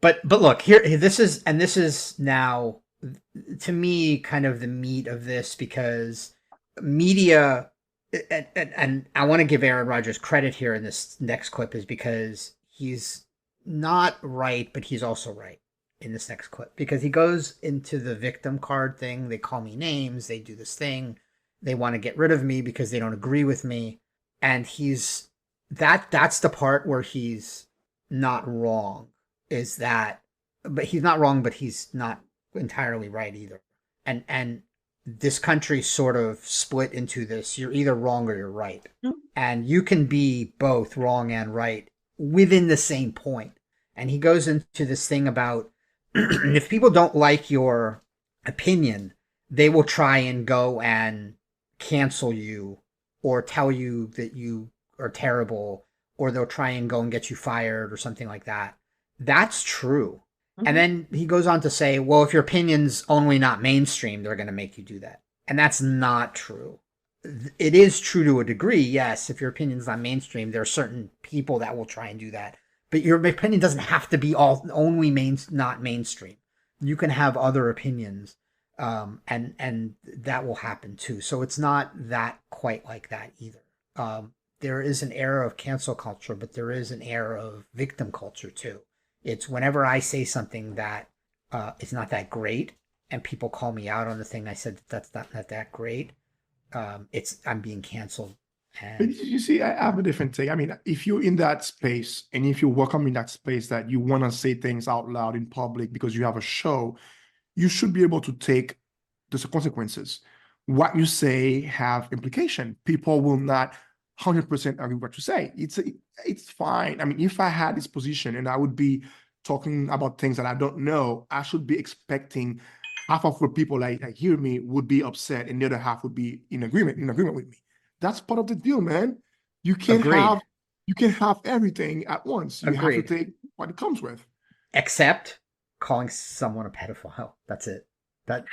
But look here. This is now, to me, kind of the meat of this, because media, and I want to give Aaron Rodgers credit here in this next clip, is because he's not right, but he's also right in this next clip, because he goes into the victim card thing. They call me names. They do this thing. They want to get rid of me because they don't agree with me. And that's the part where he's not wrong, but he's not wrong, but he's not entirely right either. And this country sort of split into this. You're either wrong or you're right. Mhm. And you can be both wrong and right within the same point. And he goes into this thing about if people don't like your opinion, they will try and go and cancel you or tell you that you are terrible, or they'll try and go and get you fired or something like that. That's true. And then he goes on to say, well, if your opinion's only not mainstream, they're going to make you do that. And that's not true. It is true to a degree, yes. If your opinion's not mainstream, there are certain people that will try and do that. But your opinion doesn't have to be only not mainstream. You can have other opinions, and that will happen too. So it's not that quite like that either. There is an era of cancel culture, but there is an era of victim culture too. It's whenever I say something that is not that great, and people call me out on the thing I said that's not that great, I'm being canceled. But you see, I have a different take. I mean, if you're in that space and if you welcome in that space that you want to say things out loud in public because you have a show, you should be able to take the consequences. What you say have implication. People will not 100% agree with what you say. It's fine. I mean, if I had this position and I would be talking about things that I don't know, I should be expecting half of the people that hear me would be upset and the other half would be in agreement with me. That's part of the deal, man. You can't have everything at once. You have to take what it comes with. Except calling someone a pedophile. That's it.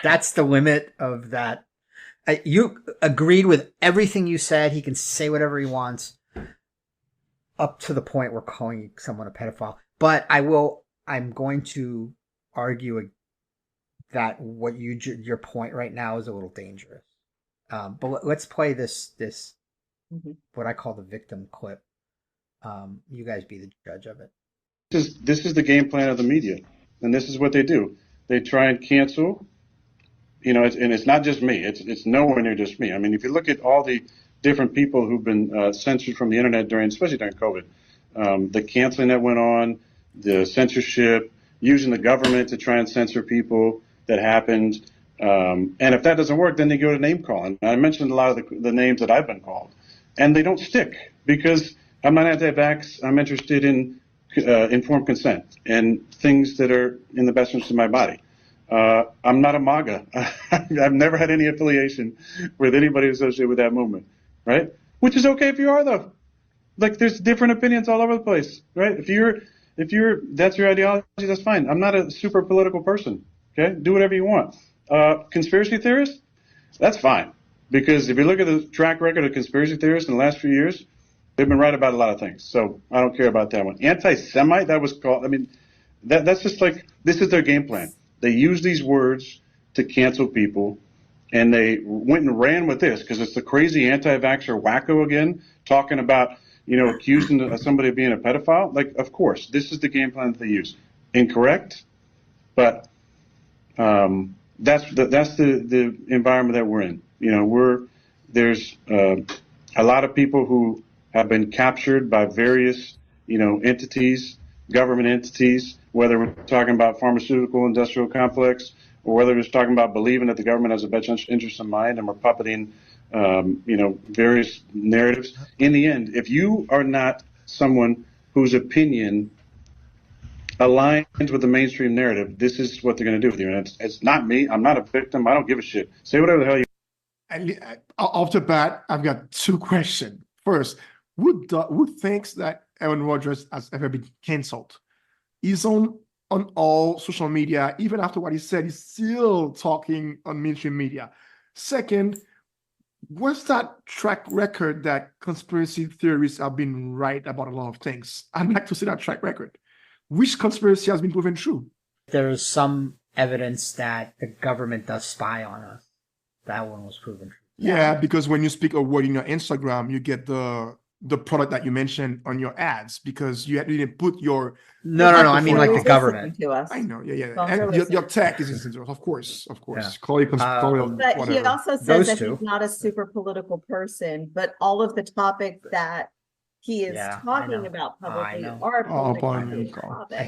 That's the limit of that. You agreed with everything you said. He can say whatever he wants up to the point where calling someone a pedophile. But I'm going to argue that what your point right now is a little dangerous. But let's play this what I call the victim clip. You guys be the judge of it. This is the game plan of the media, and this is what they do. They try and cancel. And it's not just me. It's nowhere near just me. I mean, if you look at all the different people who've been censored from the internet especially during COVID, the canceling that went on, the censorship, using the government to try and censor people that happened. And if that doesn't work, then they go to name calling. I mentioned a lot of the names that I've been called, and they don't stick because I'm not anti-vax. I'm interested in informed consent and things that are in the best interest of my body. I'm not a MAGA. I've never had any affiliation with anybody associated with that movement, right? Which is okay if you are, though. Like, there's different opinions all over the place, right? If that's your ideology, that's fine. I'm not a super political person, okay? Do whatever you want. Conspiracy theorists, that's fine. Because if you look at the track record of conspiracy theorists in the last few years, they've been right about a lot of things. So I don't care about that one. Anti-Semite, that was called, I mean, that's just like, this is their game plan. They use these words to cancel people, and they went and ran with this because it's the crazy anti-vaxxer wacko again, talking about, accusing somebody of being a pedophile. Like, of course, this is the game plan that they use. Incorrect, but that's the environment that we're in. There's a lot of people who have been captured by various, entities, government entities, whether we're talking about pharmaceutical industrial complex or whether we're talking about believing that the government has a best interest in mind and we're puppeting, various narratives. In the end, if you are not someone whose opinion aligns with the mainstream narrative, this is what they're going to do with you. And it's not me. I'm not a victim. I don't give a shit. Say whatever the hell you And off the bat, I've got two questions. First, who thinks that Aaron Rodgers has ever been canceled? He's on all social media. Even after what he said, he's still talking on mainstream media. Second, what's that track record that conspiracy theories have been right about a lot of things? I'd like to see that track record. Which conspiracy has been proven true? There's some evidence that the government does spy on us. That one was proven true. Yeah, because when you speak a word in your Instagram, you get the product that you mentioned on your ads because you didn't put your... No. I mean like the government. To us. I know, yeah. And your tech is listening to us, of course. Yeah. Call it but whatever. he also says that he's not a super political person, but all of the topics that he is talking about publicly are politically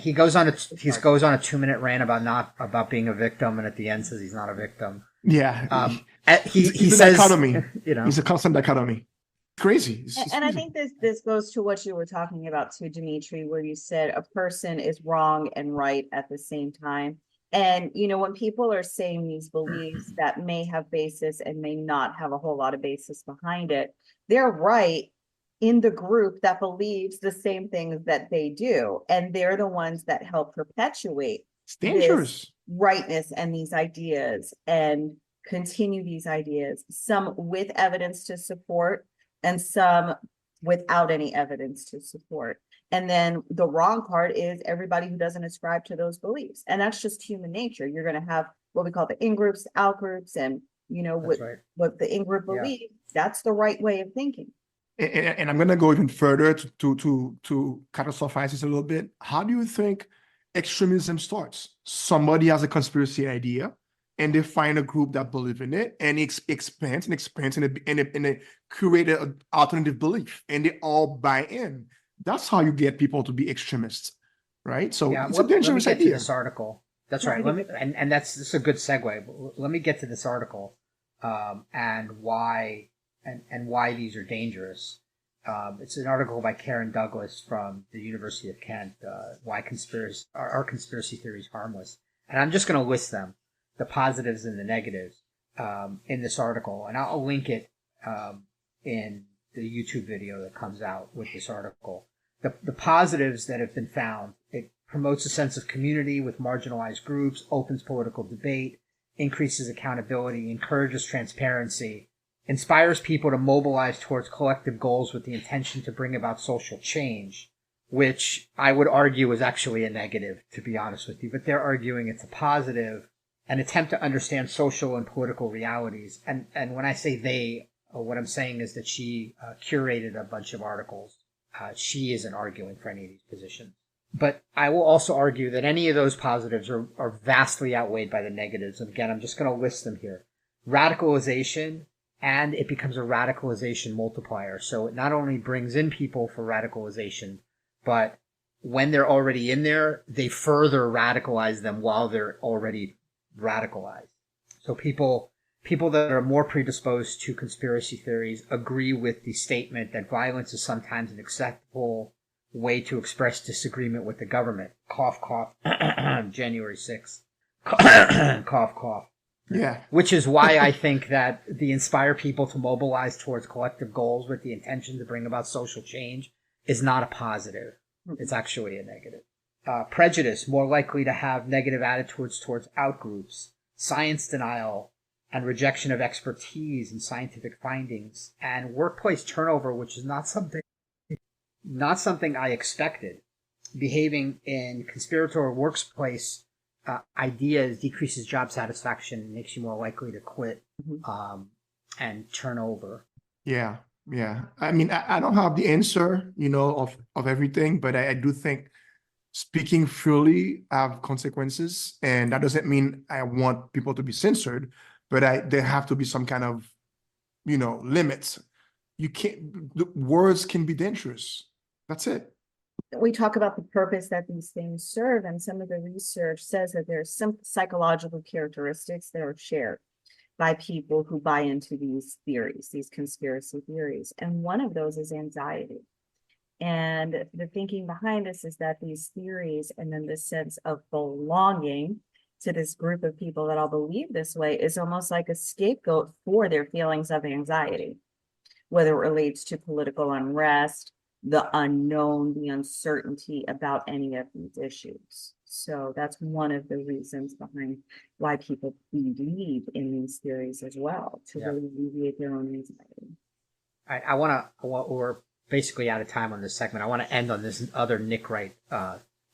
He goes on a 2-minute rant about being a victim, and at the end says he's not a victim. Yeah. He a says, dichotomy. you know, He's a constant dichotomy. Crazy. It's And I crazy. think this goes to what you were talking about too, Dimitri, where you said a person is wrong and right at the same time. And when people are saying these beliefs that may have basis and may not have a whole lot of basis behind it, they're right in the group that believes the same things that they do. And they're the ones that help perpetuate It's dangerous. this rightness and these ideas and continue these ideas, some with evidence to support and some without any evidence to support. And then the wrong part is everybody who doesn't ascribe to those beliefs. And that's just human nature. You're going to have what we call the in-groups, out-groups, and what the in-group believe, that's the right way of thinking. And I'm going to go even further to catastrophize this a little bit. How do you think extremism starts? Somebody has a conspiracy idea, and they find a group that believe in it, and it expands and they create an alternative belief, and they all buy in. That's how you get people to be extremists, right? So it's a dangerous let me get idea. to this article. That's right. This is a good segue. Let me get to this article, and why these are dangerous. It's an article by Karen Douglas from the University of Kent. Why are conspiracy theories harmless? And I'm just going to list them, the positives and the negatives, in this article, and I'll link it in the YouTube video that comes out with this article. The positives that have been found: it promotes a sense of community with marginalized groups, opens political debate, increases accountability, encourages transparency, inspires people to mobilize towards collective goals with the intention to bring about social change, which I would argue is actually a negative, to be honest with you. But they're arguing it's a positive, an attempt to understand social and political realities. And when I say they, what I'm saying is that she curated a bunch of articles. She isn't arguing for any of these positions. But I will also argue that any of those positives are vastly outweighed by the negatives. And again, I'm just going to list them here. Radicalization, and it becomes a radicalization multiplier. So it not only brings in people for radicalization, but when they're already in there, they further radicalize them while they're already radicalized. So people that are more predisposed to conspiracy theories agree with the statement that violence is sometimes an acceptable way to express disagreement with the government. Cough, cough. January 6th. Cough, cough. Yeah. Which is why I think that the inspire people to mobilize towards collective goals with the intention to bring about social change is not a positive. It's actually a negative. Prejudice, more likely to have negative attitudes towards outgroups. Science denial and rejection of expertise and scientific findings. And workplace turnover, which is not something I expected. Behaving in conspiratorial workplace ideas decreases job satisfaction and makes you more likely to quit and turn over. Yeah. I mean, I don't have the answer, of everything, but I do think speaking freely have consequences, and that doesn't mean I want people to be censored, but there have to be some kind of, limits. Words can be dangerous. That's it. We talk about the purpose that these things serve, and some of the research says that there are some psychological characteristics that are shared by people who buy into these theories, these conspiracy theories. And one of those is anxiety. And the thinking behind this is that these theories and then this sense of belonging to this group of people that all believe this way is almost like a scapegoat for their feelings of anxiety, whether it relates to political unrest, the unknown, the uncertainty about any of these issues. So that's one of the reasons behind why people believe in these theories as well, to really alleviate their own anxiety. We're basically out of time on this segment. I want to end on this other Nick Wright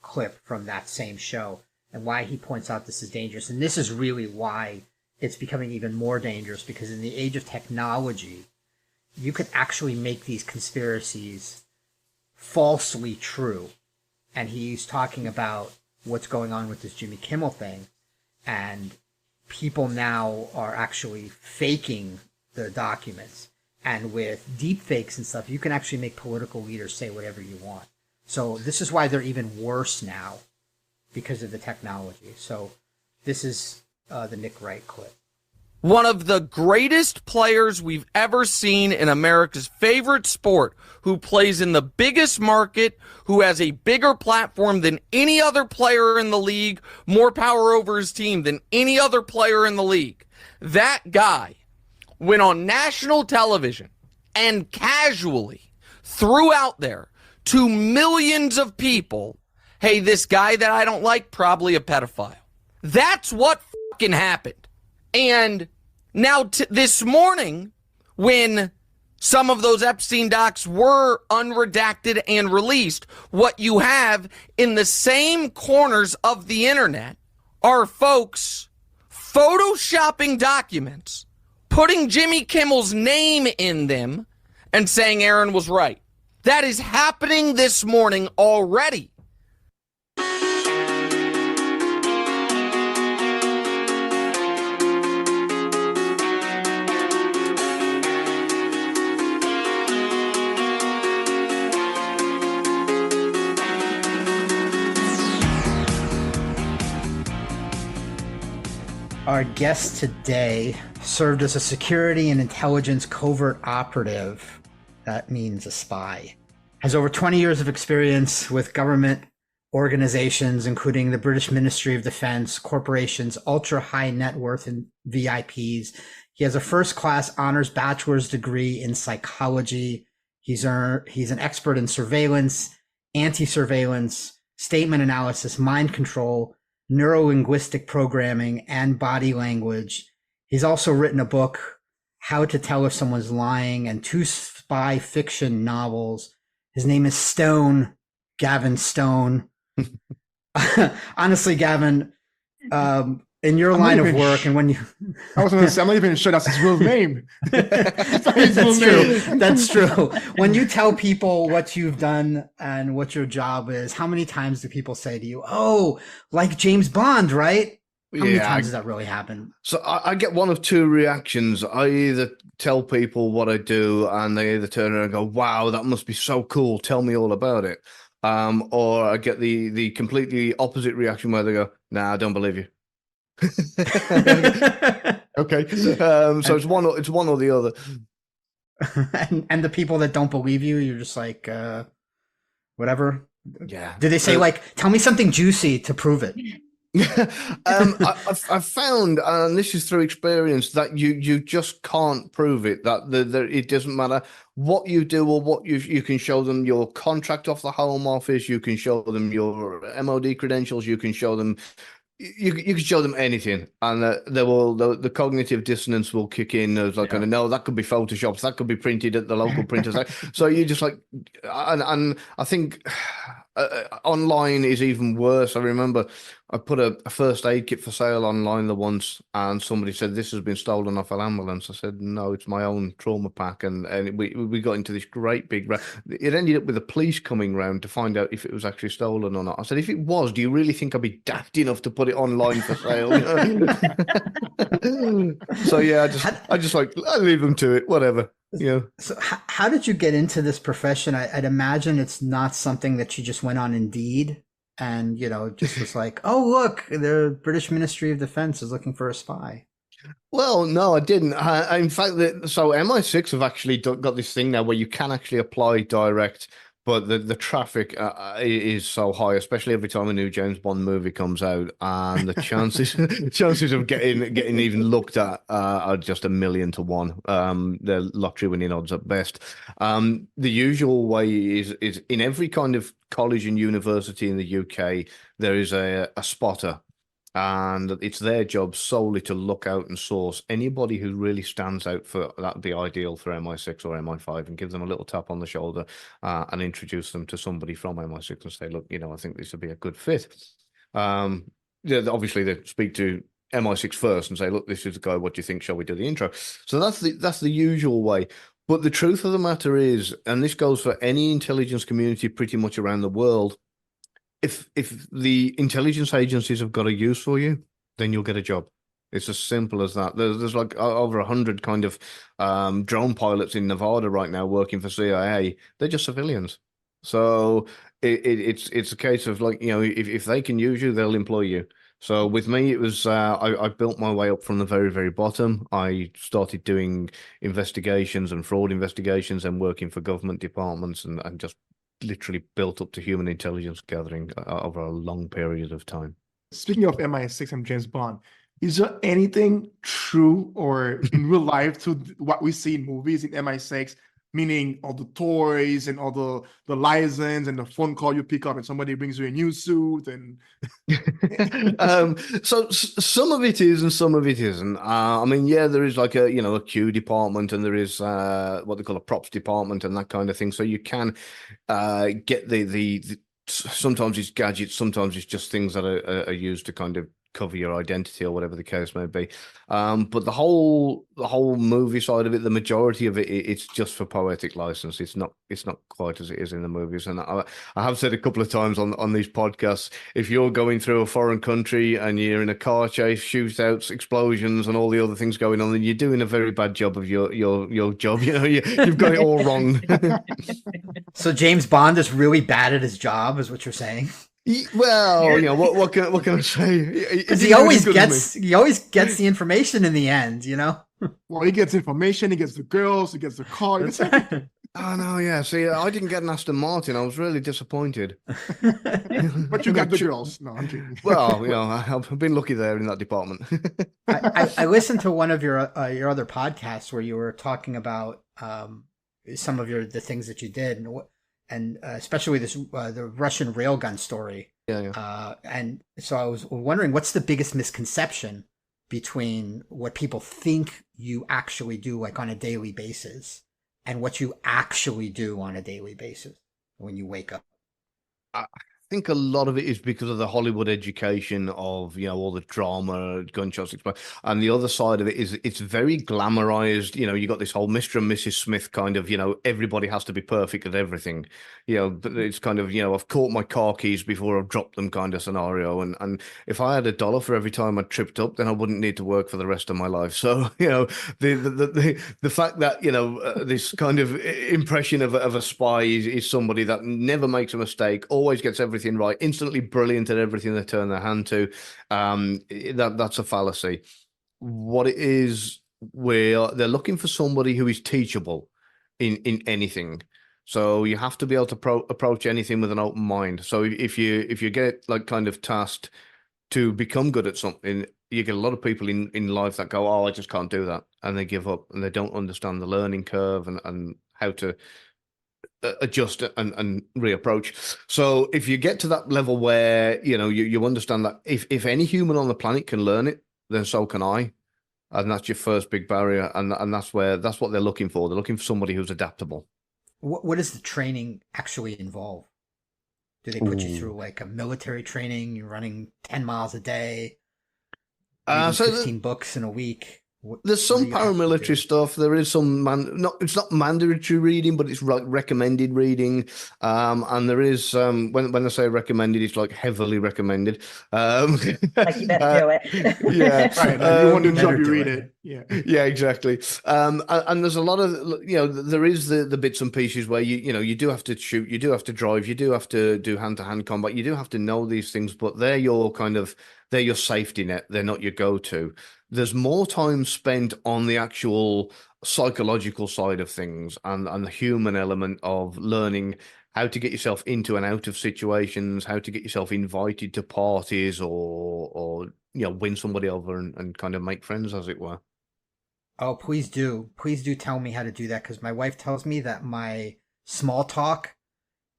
clip from that same show and why he points out this is dangerous. And this is really why it's becoming even more dangerous, because in the age of technology, you could actually make these conspiracies falsely true. And he's talking about what's going on with this Jimmy Kimmel thing, and people now are actually faking the documents, and with deep fakes and stuff you can actually make political leaders say whatever you want. So this is why they're even worse now, because of the technology. So this is the Nick Wright clip. one of the greatest players we've ever seen in America's favorite sport, who plays in the biggest market, who has a bigger platform than any other player in the league, more power over his team than any other player in the league. That guy went on national television and casually threw out there to millions of people, hey, this guy that I don't like, probably a pedophile. That's what fucking happened. And now this morning, when some of those Epstein docs were unredacted and released, what you have in the same corners of the internet are folks photoshopping documents, putting Jimmy Kimmel's name in them, and saying Aaron was right. That is happening this morning already. Our guest today served as a security and intelligence covert operative. That means a spy. Has over 20 years of experience with government organizations, including the British Ministry of Defense, corporations, ultra high net worth and VIPs. He has a first-class honors bachelor's degree in psychology. He's an expert in surveillance, anti-surveillance, statement analysis, mind control, neuro-linguistic programming, and body language. He's also written a book, How to Tell If Someone's Lying, and 2 spy fiction novels. His name is Stone, Gavin Stone. Honestly, Gavin, in your line of work, and when you... I was going to say, I'm not even sure that's his real name. That's true. That's true. When you tell people what you've done and what your job is, how many times do people say to you, oh, like James Bond, right? How many times does that really happen? So I get one of two reactions. I either tell people what I do and they either turn around and go, wow, that must be so cool. Tell me all about it. Or I get the completely opposite reaction where they go, nah, I don't believe you. Okay. So it's one or the other. and the people that don't believe you, you're just like, whatever. Yeah. Do they say like, tell me something juicy to prove it? I've found, and this is through experience, that you just can't prove it. That it doesn't matter what you do or what you can show them your contract off the Home Office, you can show them your MOD credentials, you can show them. You can show them anything, and the cognitive dissonance will kick in. As like, no, that could be photoshopped, that could be printed at the local printers. So you just like, and I think online is even worse. I remember I put a first aid kit for sale online once, and somebody said this has been stolen off an ambulance. I said no, it's my own trauma pack, and we got into this great big. It ended up with the police coming round to find out if it was actually stolen or not. I said, if it was, do you really think I'd be daft enough to put it online for sale? So yeah, I just like I leave them to it, whatever. Yeah. So how did you get into this profession? I'd imagine it's not something that you just went on Indeed and, just was like, oh, look, the British Ministry of Defense is looking for a spy. Well, no, I didn't. In fact, so MI6 have actually got this thing now where you can actually apply direct, but the traffic is so high, especially every time a new James Bond movie comes out, and the chances of getting even looked at are just 1,000,000 to 1. The lottery winning odds at best. The usual way is in every kind of college and university in the UK, there is a spotter. And it's their job solely to look out and source anybody who really stands out for that'd be ideal for MI6 or MI5, and give them a little tap on the shoulder and introduce them to somebody from MI6 and say, look, I think this would be a good fit. Obviously, they speak to MI6 first and say, look, this is the guy. What do you think? Shall we do the intro? So that's the usual way. But the truth of the matter is, and this goes for any intelligence community pretty much around the world, if the intelligence agencies have got a use for you, then you'll get a job. It's as simple as that. There's like over 100 kind of drone pilots in Nevada right now working for CIA. They're just civilians. So it's a case of like, if they can use you, they'll employ you. So with me, it was I built my way up from the very, very bottom. I started doing investigations and fraud investigations and working for government departments and just literally built up to human intelligence gathering over a long period of time. Speaking of MI6 and James Bond, is there anything true or in real life to what we see in movies in MI6? Meaning all the toys and all the license and the phone call you pick up and somebody brings you a new suit and so some of it is and some of it isn't. I mean, yeah, there is like a Q department and there is what they call a props department and that kind of thing. So you can get the sometimes it's gadgets, sometimes it's just things that are used to kind of cover your identity or whatever the case may be. But the whole movie side of it, the majority of it, it's just for poetic license. It's not quite as it is in the movies. And I have said a couple of times on these podcasts, if you're going through a foreign country and you're in a car chase, shootouts, explosions, and all the other things going on, then you're doing a very bad job of your job. You know, you've got it all wrong. So James Bond is really bad at his job, is what you're saying? Well, what can I say? Because he always gets the information in the end, you know. Well, he gets information, he gets the girls, he gets the car. He gets Oh no, yeah. See, I didn't get an Aston Martin. I was really disappointed. But you got the girls. No, I'm kidding. Well, I've been lucky there in that department. I listened to one of your other podcasts where you were talking about some of the things that you did and especially this the Russian railgun story. Yeah. And so I was wondering, what's the biggest misconception between what people think you actually do, like on a daily basis, and what you actually do on a daily basis when you wake up? I think a lot of it is because of the Hollywood education of, all the drama, gunshots, and the other side of it is it's very glamorized. You got this whole Mr. and Mrs. Smith kind of, everybody has to be perfect at everything. But it's kind of, I've caught my car keys before I've dropped them kind of scenario. And if I had $1 for every time I tripped up, then I wouldn't need to work for the rest of my life. So, the fact that, this kind of impression of a spy is somebody that never makes a mistake, always gets everything right, instantly brilliant at everything they turn their hand to, that's a fallacy. What it is, they're looking for somebody who is teachable in anything. So you have to be able to approach anything with an open mind. So if you get like kind of tasked to become good at something, you get a lot of people in life that go, oh, I just can't do that, and they give up and they don't understand the learning curve and how to adjust and reapproach. So if you get to that level where you understand that if any human on the planet can learn it, then so can I, and that's your first big barrier, and that's what they're looking for. They're looking for somebody who's adaptable. What does the training actually involve? Do they put you through like a military training? You're running 10 miles a day, 15 books in a week. There's some paramilitary stuff. There is some it's not mandatory reading, but it's recommended reading. And there is when I say recommended, it's like heavily recommended. Like you better do it. Yeah, right. You want to job, you read it. Yeah, exactly. And there's a lot of there is the bits and pieces where you do have to shoot, you do have to drive, you do have to do hand-to-hand combat, you do have to know these things, but they're your safety net. They're not your go-to. There's more time spent on the actual psychological side of things and the human element of learning how to get yourself into and out of situations, how to get yourself invited to parties or win somebody over and kind of make friends, as it were. Oh, please do tell me how to do that, because my wife tells me that my small talk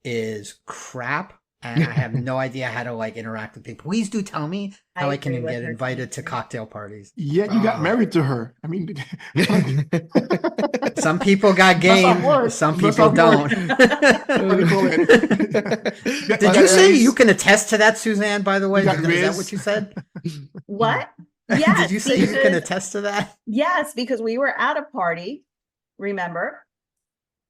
is crap. And I have no idea how to like interact with people. Please do tell me how I can get invited to cocktail parties. Yeah, you got married to her. I mean, some people got game, some people don't. Did you say you can attest to that, Suzanne, by the way? Is that what you said? What? Yes. Did you say you can attest to that? Yes, because we were at a party, remember?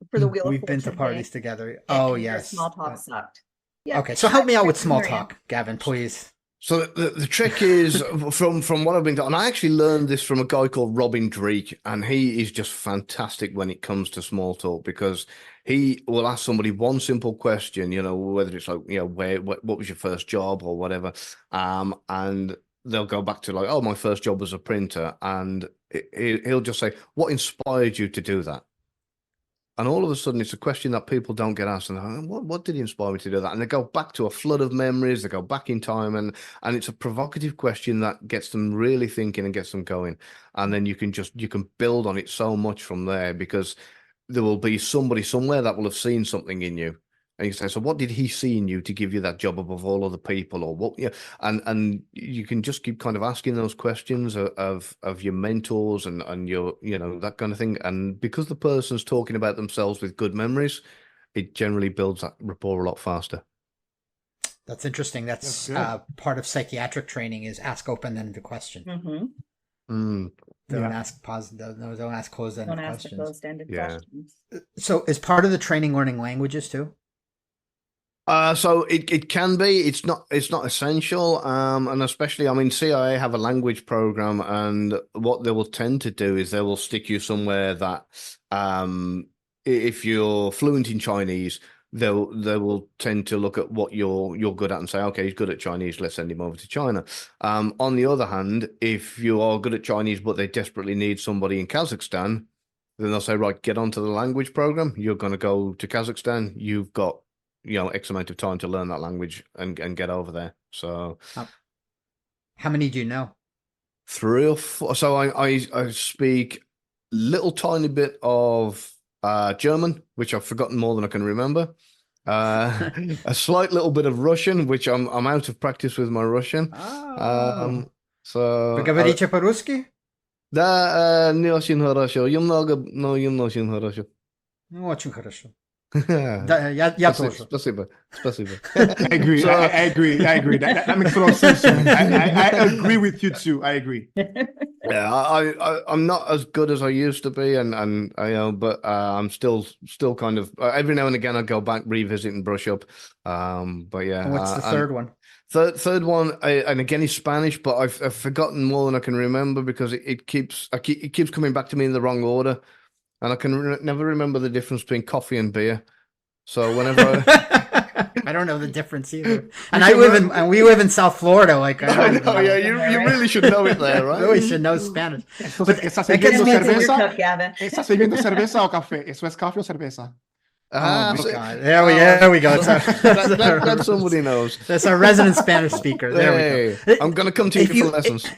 For the Wheel of We've been to parties together. Oh, yes. Small talk sucked. Yeah. Okay, so help me out with small talk, Gavin, please. So the trick is, from what I've been told, and I actually learned this from a guy called Robin Dreek, and he is just fantastic when it comes to small talk, because he will ask somebody one simple question, whether it's like, what was your first job or whatever, and they'll go back to like, oh, my first job was a printer, and he'll just say, what inspired you to do that? And all of a sudden, it's a question that people don't get asked. And what did inspire me to do that? And they go back to a flood of memories. They go back in time, and it's a provocative question that gets them really thinking and gets them going. And then you can build on it so much from there, because there will be somebody somewhere that will have seen something in you. And you say, so what did he see in you to give you that job above all other people, or what? Yeah, and you can just keep kind of asking those questions of your mentors and your, that kind of thing. And because the person's talking about themselves with good memories, it generally builds that rapport a lot faster. That's interesting. That's part of psychiatric training is ask open-ended questions. Mm-hmm. Don't ask positive. No, don't ask closed-ended questions. Don't ask closed-ended questions. So, is part of the training learning languages too? So it can be. It's not essential. And especially, I mean, CIA have a language program, and what they will tend to do is they will stick you somewhere that, if you're fluent in Chinese, they will tend to look at what you're good at and say, okay, he's good at Chinese, let's send him over to China. On the other hand, if you are good at Chinese but they desperately need somebody in Kazakhstan, then they'll say, right, get onto the language program. You're going to go to Kazakhstan. You've got X amount of time to learn that language and get over there. So, how many do you know? 3 or 4. So I speak little tiny bit of German, which I've forgotten more than I can remember. A slight little bit of Russian, which I'm out of practice with my Russian. Вы говорите по-русски? Да, не очень хорошо. Немного, но не очень хорошо. Ну, очень хорошо. Да, я тоже. Спасибо. I agree. So, I agree. That makes a lot of sense. I agree with you too. I agree. Yeah, I'm not as good as I used to be, and but I'm still kind of every now and again I go back, revisit, and brush up. But yeah. And what's the third one? Third one, and again, is Spanish, but I've forgotten more than I can remember because it keeps coming back to me in the wrong order. And I can never remember the difference between coffee and beer. So whenever I don't know the difference either. And we live in South Florida. Like you really should know it there, right? Really should know Spanish. But ¿Estás bebiendo cerveza o café? ¿Eso es café o cerveza? Oh my God! There we go. That somebody knows. That's our resident Spanish speaker. There we go. I'm going to come to you for lessons.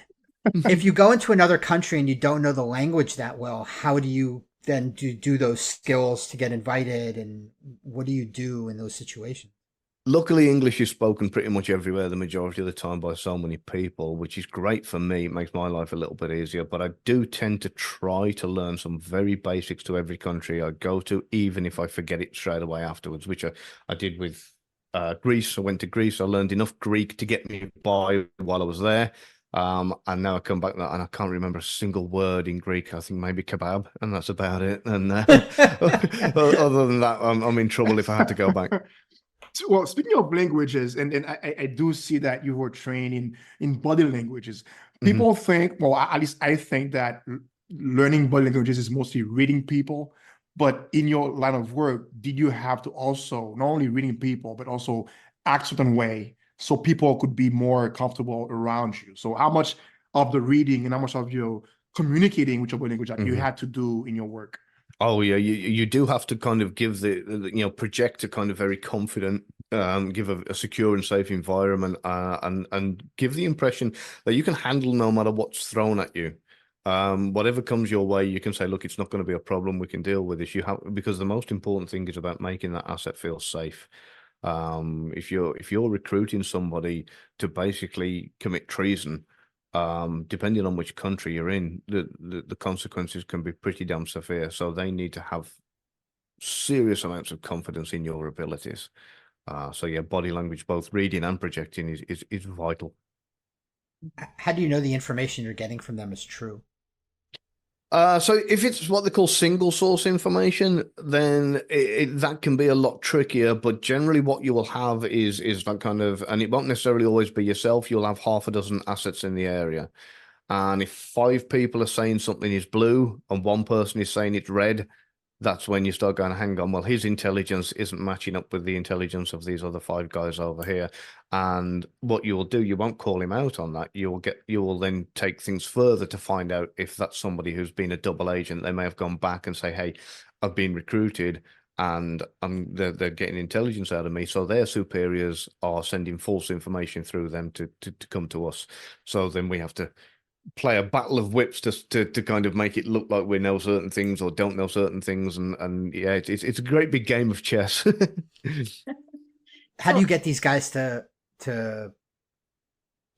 If you go into another country and you don't know the language that well, how do you then do those skills to get invited, and what do you do in those situations? Luckily, English is spoken pretty much everywhere the majority of the time by so many people, which is great for me. It makes my life a little bit easier, but I do tend to try to learn some very basics to every country I go to, even if I forget it straight away afterwards, which I did with Greece. I went to Greece. I learned enough Greek to get me by while I was there. And now I come back and I can't remember a single word in Greek. I think maybe kebab, and that's about it. And other than that, I'm in trouble if I have to go back. Well, speaking of languages, and I do see that you were trained in body languages. People think, well, at least I think that learning body languages is mostly reading people. But in your line of work, did you have to also not only reading people, but also act a certain way so people could be more comfortable around you? So how much of the reading and how much of your communicating with your body language that you had to do in your work? Oh yeah, you do have to kind of give the project a kind of very confident, give a secure and safe environment, and give the impression that you can handle no matter what's thrown at you. Whatever comes your way, you can say, look, it's not going to be a problem. We can deal with this. Because the most important thing is about making that asset feel safe. If you're recruiting somebody to basically commit treason, depending on which country you're in, the consequences can be pretty damn severe. So they need to have serious amounts of confidence in your abilities. So yeah, body language, both reading and projecting, is vital. How do you know the information you're getting from them is true? So if it's what they call single source information, then that can be a lot trickier. But generally what you will have is that kind of, and it won't necessarily always be yourself. You'll have half a dozen assets in the area. And if 5 people are saying something is blue and one person is saying it's red, that's when you start going, hang on, well, his intelligence isn't matching up with the intelligence of these other 5 guys over here. And what you will do, you won't call him out on that. You will then take things further to find out if that's somebody who's been a double agent. They may have gone back and say, hey, I've been recruited and they're getting intelligence out of me. So their superiors are sending false information through them to come to us. So then we have to play a battle of whips to kind of make it look like we know certain things or don't know certain things, and yeah, it's a great big game of chess. How do you get these guys to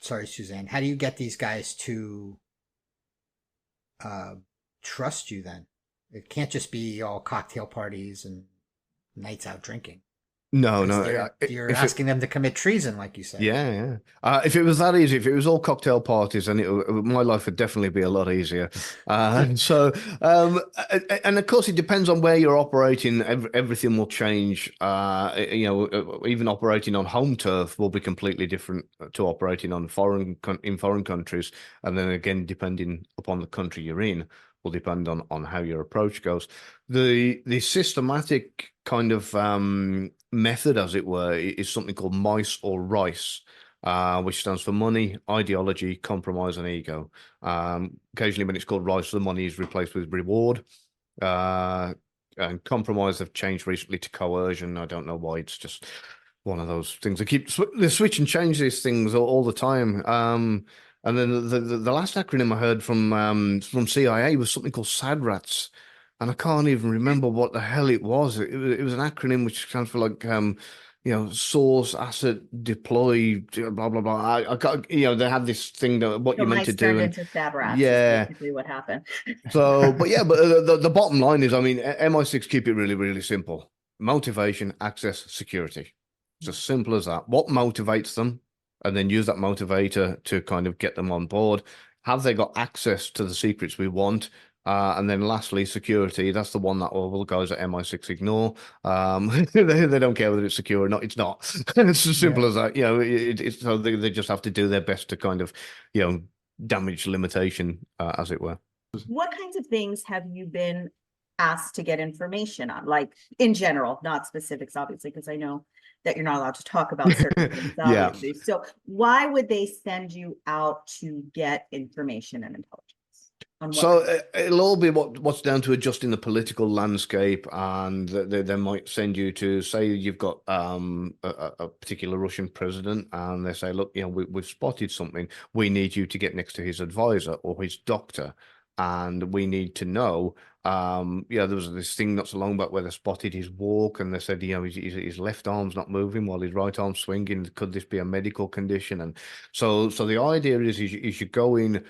sorry, Suzanne, how do you get these guys to trust you then? It can't just be all cocktail parties and nights out drinking. No, you're asking them to commit treason, like you said. Yeah. If it was that easy, if it was all cocktail parties, then my life would definitely be a lot easier. And of course, it depends on where you're operating. Everything will change. Even operating on home turf will be completely different to operating on foreign countries. And then again, depending upon the country you're in, will depend on how your approach goes. The systematic kind of method, as it were, is something called MICE or RICE, which stands for money, ideology, compromise, and ego. Occasionally, when it's called RICE, the money is replaced with reward. And compromise have changed recently to coercion. I don't know why. It's just one of those things. They switch and change these things all the time. And then the last acronym I heard from CIA was something called SADRATS, and I can't even remember what the hell it was. It was an acronym which stands for like source, asset, deploy, blah blah blah. I got, they had this thing that what you meant to do. Into SADRATS, yeah, is basically what happened. but the bottom line is, I mean, MI6 keep it really really simple: motivation, access, security. It's as simple as that. What motivates them? And then use that motivator to kind of get them on board. Have they got access to the secrets we want? And then lastly, security. That's the one that all the guys at MI6 ignore. They don't care whether it's secure or not. It's not. It's as simple as that. So they just have to do their best to kind of, damage limitation, as it were. What kinds of things have you been asked to get information on? Like in general, not specifics, obviously, because I know that you're not allowed to talk about certain things, obviously. Yeah. So why would they send you out to get information and intelligence? So it'll all be what's down to adjusting the political landscape, and they might send you to, say you've got a particular Russian president, and they say, look, we've spotted something. We need you to get next to his advisor or his doctor, and we need to know. There was this thing not so long back where they spotted his walk, and they said, his left arm's not moving while his right arm's swinging. Could this be a medical condition? And so the idea is you go in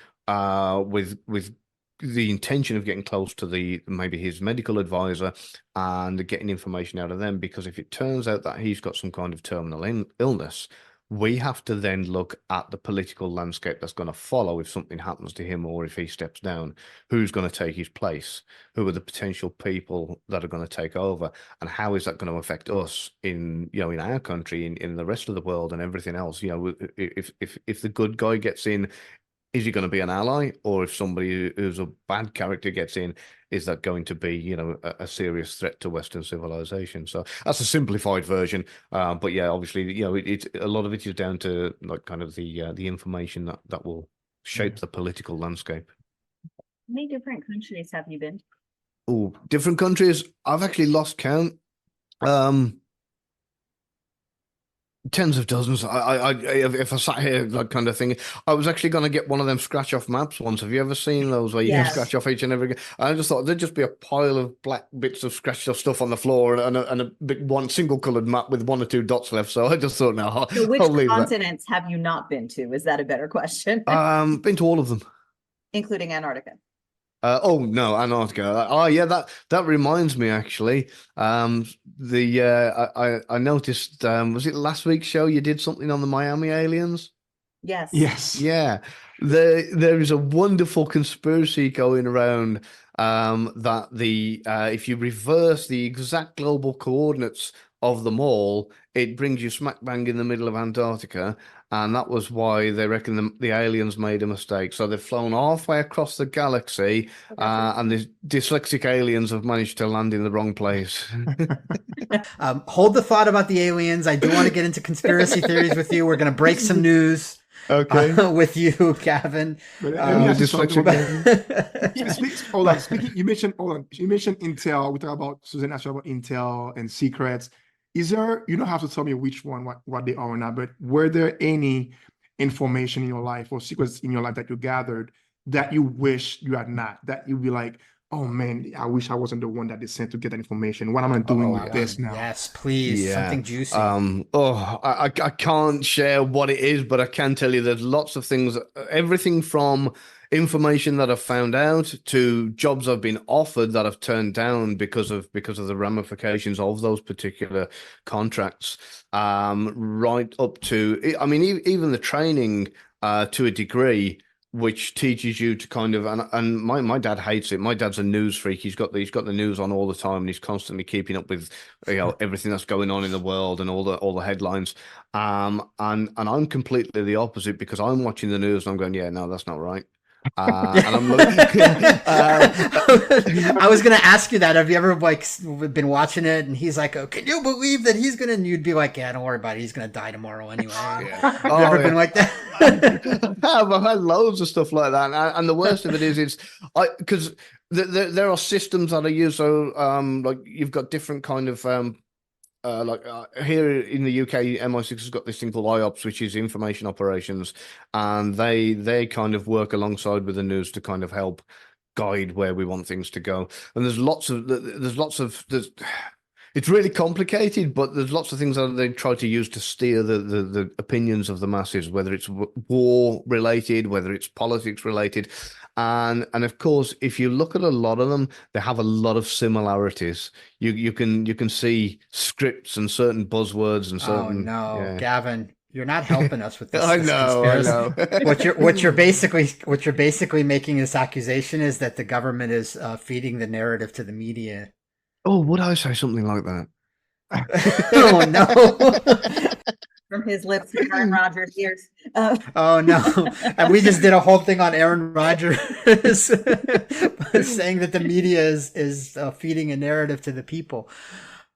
with the intention of getting close to maybe his medical advisor and getting information out of them, because if it turns out that he's got some kind of terminal illness, we have to then look at the political landscape that's going to follow if something happens to him or if he steps down. Who's going to take his place? Who are the potential people that are going to take over? And how is that going to affect us in our country, in the rest of the world and everything else? If the good guy gets in, is he going to be an ally? Or if somebody who's a bad character gets in, is that going to be, a serious threat to Western civilization? So that's a simplified version. But yeah, obviously, it's a lot of it is down to like kind of the information that will shape the political landscape. How many different countries have you been? Oh, different countries. I've actually lost count. Tens of dozens. If I sat here, like kind of thing, I was actually going to get one of them scratch off maps once. Have you ever seen those where you can scratch off each and every? I just thought there'd just be a pile of black bits of scratched off stuff on the floor and a big one single coloured map with 1 or 2 dots left. So I just thought, no. So which continents have you not been to? Is that a better question? Been to all of them, including Antarctica. Oh no, Antarctica. Oh yeah, that reminds me actually. I noticed. Was it last week's show you did something on the Miami aliens? Yes. Yes. Yeah. There is a wonderful conspiracy going around that if you reverse the exact global coordinates of them all, it brings you smack bang in the middle of Antarctica. and that was why they reckon the aliens made a mistake. So they've flown halfway across the galaxy, and the dyslexic aliens have managed to land in the wrong place. Hold the thought about the aliens. I do want to get into conspiracy theories with you. We're going to break some news. Okay. With you, Gavin. Hold on. Speaking, you mentioned Intel. We talk about Susan asked about Intel and secrets. Is there? You don't have to tell me which one, what they are or not. But were there any information in your life or secrets in your life that you gathered that you wish you had not? That you'd be like, oh man, I wish I wasn't the one that they sent to get that information. What am I doing with this now? Yes, please, something juicy. I can't share what it is, but I can tell you there's lots of things, everything from information that I've found out to jobs I've been offered that I've turned down because of the ramifications of those particular contracts, right up to, I mean, even the training to a degree, which teaches you to kind of, and my dad hates it. My dad's a news freak. He's got the news on all the time, and he's constantly keeping up with everything that's going on in the world and all the headlines. And I'm completely the opposite, because I'm watching the news and I'm going, yeah, no, that's not right. And I'm looking. I was going to ask you that. Have you ever been watching it? And he's like, "Oh, can you believe that he's gonna?" And you'd be like, "Yeah, don't worry about it. He's gonna die tomorrow anyway." Have you ever been like that? I've had loads of stuff like that, and the worst of it is, because there are systems that I use. So, like you've got different kind of. Here in the UK, MI6 has got this thing called IOPS, which is information operations, and they kind of work alongside with the news to kind of help guide where we want things to go. And there's it's really complicated, but there's lots of things that they try to use to steer the opinions of the masses, whether it's war related, whether it's politics related. And of course, if you look at a lot of them, they have a lot of similarities. You can see scripts and certain buzzwords and certain. Oh no, Gavin, you're not helping us with this. I know. What you're basically making this accusation is that the government is feeding the narrative to the media. Oh, would I say something like that? Oh no. From his lips to Aaron Rodgers' ears. Oh no! And we just did a whole thing on Aaron Rodgers saying that the media is feeding a narrative to the people.